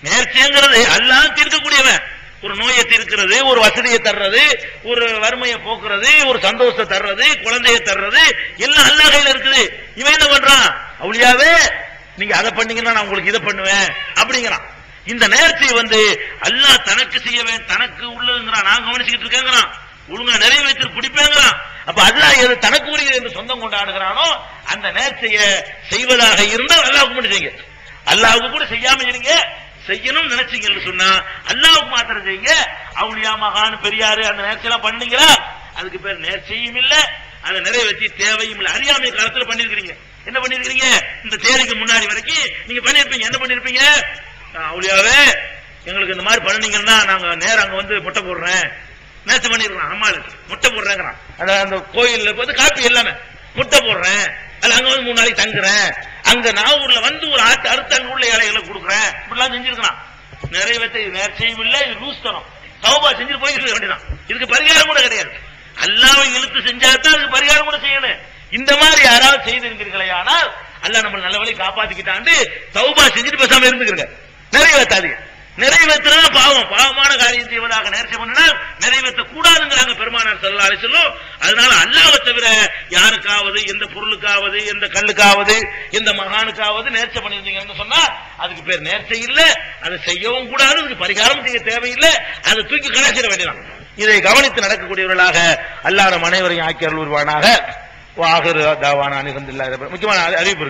நேர்ச்சைங்கிறது அல்லாஹ் தீர்க்கக்கூடியவன். ஒரு நோயை தீர்க்கிறது, ஒரு வசதியை தர்றது, ஒரு வறுமையை போக்குறது, ஒரு சந்தோஷத்தை தர்றது, குழந்தையை தர்றது எல்லாம் அல்லாஹ் கையில இருக்குது. இவன் என்ன பண்றான், அவுலியாவே நீங்க அதை பண்ணீங்கன்னா நான் உங்களுக்கு இதை பண்ணுவேன் அப்படிங்கிறான். இந்த நேர்ச்சியை வந்து அல்லாஹ் தனக்கு செய்யவேன், தனக்கு உள்ளதுங்கிறான், நான் கவனிச்சுக்கிட்டு இருக்கேங்கிறான், ஒழுங்கா நிறைவேற்றி பிடிப்பேங்கிறான். அப்ப அல்லாஹ் எது தனக்கு உரியது என்று சொந்தம் கொண்டாடுகிறானோ அந்த நேர்ச்சியை செய்வதாக இருந்தால் அல்லாஹ்வுக்கு மட்டும் செய்யுங்க. அல்லாஹ்வுக்கு கூட செய்யாம இருங்க, செய்யணும் நினைச்சீங்கன்னு சொன்னா அல்லாஹ்வுக்கு மாத்திரம் செய்யுங்க. அவுலியா மகான் பெரியாரு அந்த நேர்ச்சியெல்லாம் பண்ணீங்களா, அதுக்கு பேர் நேர்ச்சியும் இல்ல, அதை நிறைவேற்றி தேவையும் இல்ல. அறியாமை காலத்துல பண்ணிருக்கீங்க. என்ன பண்ணிருக்கீங்க, இந்த தேதிக்கு முன்னாடி வரைக்கும் நீங்க பண்ணிருப்பீங்க. என்ன பண்ணிருப்பீங்க, அவுலியாவே எங்களுக்கு இந்த மாதிரி பண்ணீங்கன்னா நாங்க நேரம் அங்க வந்து பொட்டை போடுறேன், நேர்ச்சி பண்ணிருக்கான். அம்மாளுக்கு முட்டை போடுறேங்கிறான். அந்த கோயில்ல போது காப்பி எல்லாமே முட்டை போடுறேன், அது அங்க வந்து 3 நாளைக்கு தங்குறேன், அங்க நாகூர்ல வந்து ஒரு ஆட்டு அறுத்து அங்க உள்ள ஏழைகளை கொடுக்குறேன், இப்படிலாம் செஞ்சிருக்கான். நிறைவேற்ற நேர்ச்சியும் இல்லை, இது லூஸ் தனம். தௌபா செஞ்சு போயிட்டு வேண்டியதான். இதுக்கு பரிகாரம் கூட கிடையாது. அல்லாஹ்வை இழுத்து செஞ்சாதான் அதுக்கு பரிகாரம் கூட செய்யணும். இந்த மாதிரி யாராவது செய்திருந்தீர்களே ஆனால் அல்லாஹ் நம்ம நல்ல வழி காப்பாத்திக்கிட்டாண்டு தௌபா செஞ்சுட்டு பேசாம இருந்துக்கிறங்க. நிறைவேற்றாதீங்க. நிறைவேற்றினா பாவம், பாவமான காரியம் செய்வதாக நேர்ச்சி பண்ணினால் நிறைவேற்ற கூடாதுங்கிறாங்க பெருமானார் ஸல்லல்லாஹு அலைஹி வஸல்லம். அதனால அல்லாஹ்வை தவிர யாருக்காவது, எந்த பொருளுக்காவது, எந்த கல்லுக்காவது, எந்த மகானுக்காவது நேர்ச்சி பண்ணிருந்தீங்கன்னு சொன்னா அதுக்கு பேர் நேர்ச்சை இல்லை, அதை செய்யவும் கூடாது, அதுக்கு பரிகாரம் செய்ய தேவையில்லை, அதை தூக்கி கணக்கிட வேண்டியதான். இதை கவனித்து நடக்கக்கூடியவர்களாக அல்லாஹ் நம் அனைவரையும் ஆக்கி அருள்வானாக. வாஹிரு தாவானா அல்ஹம்துலில்லாஹி. முக்கியமான அறிவிப்பு இருக்கு.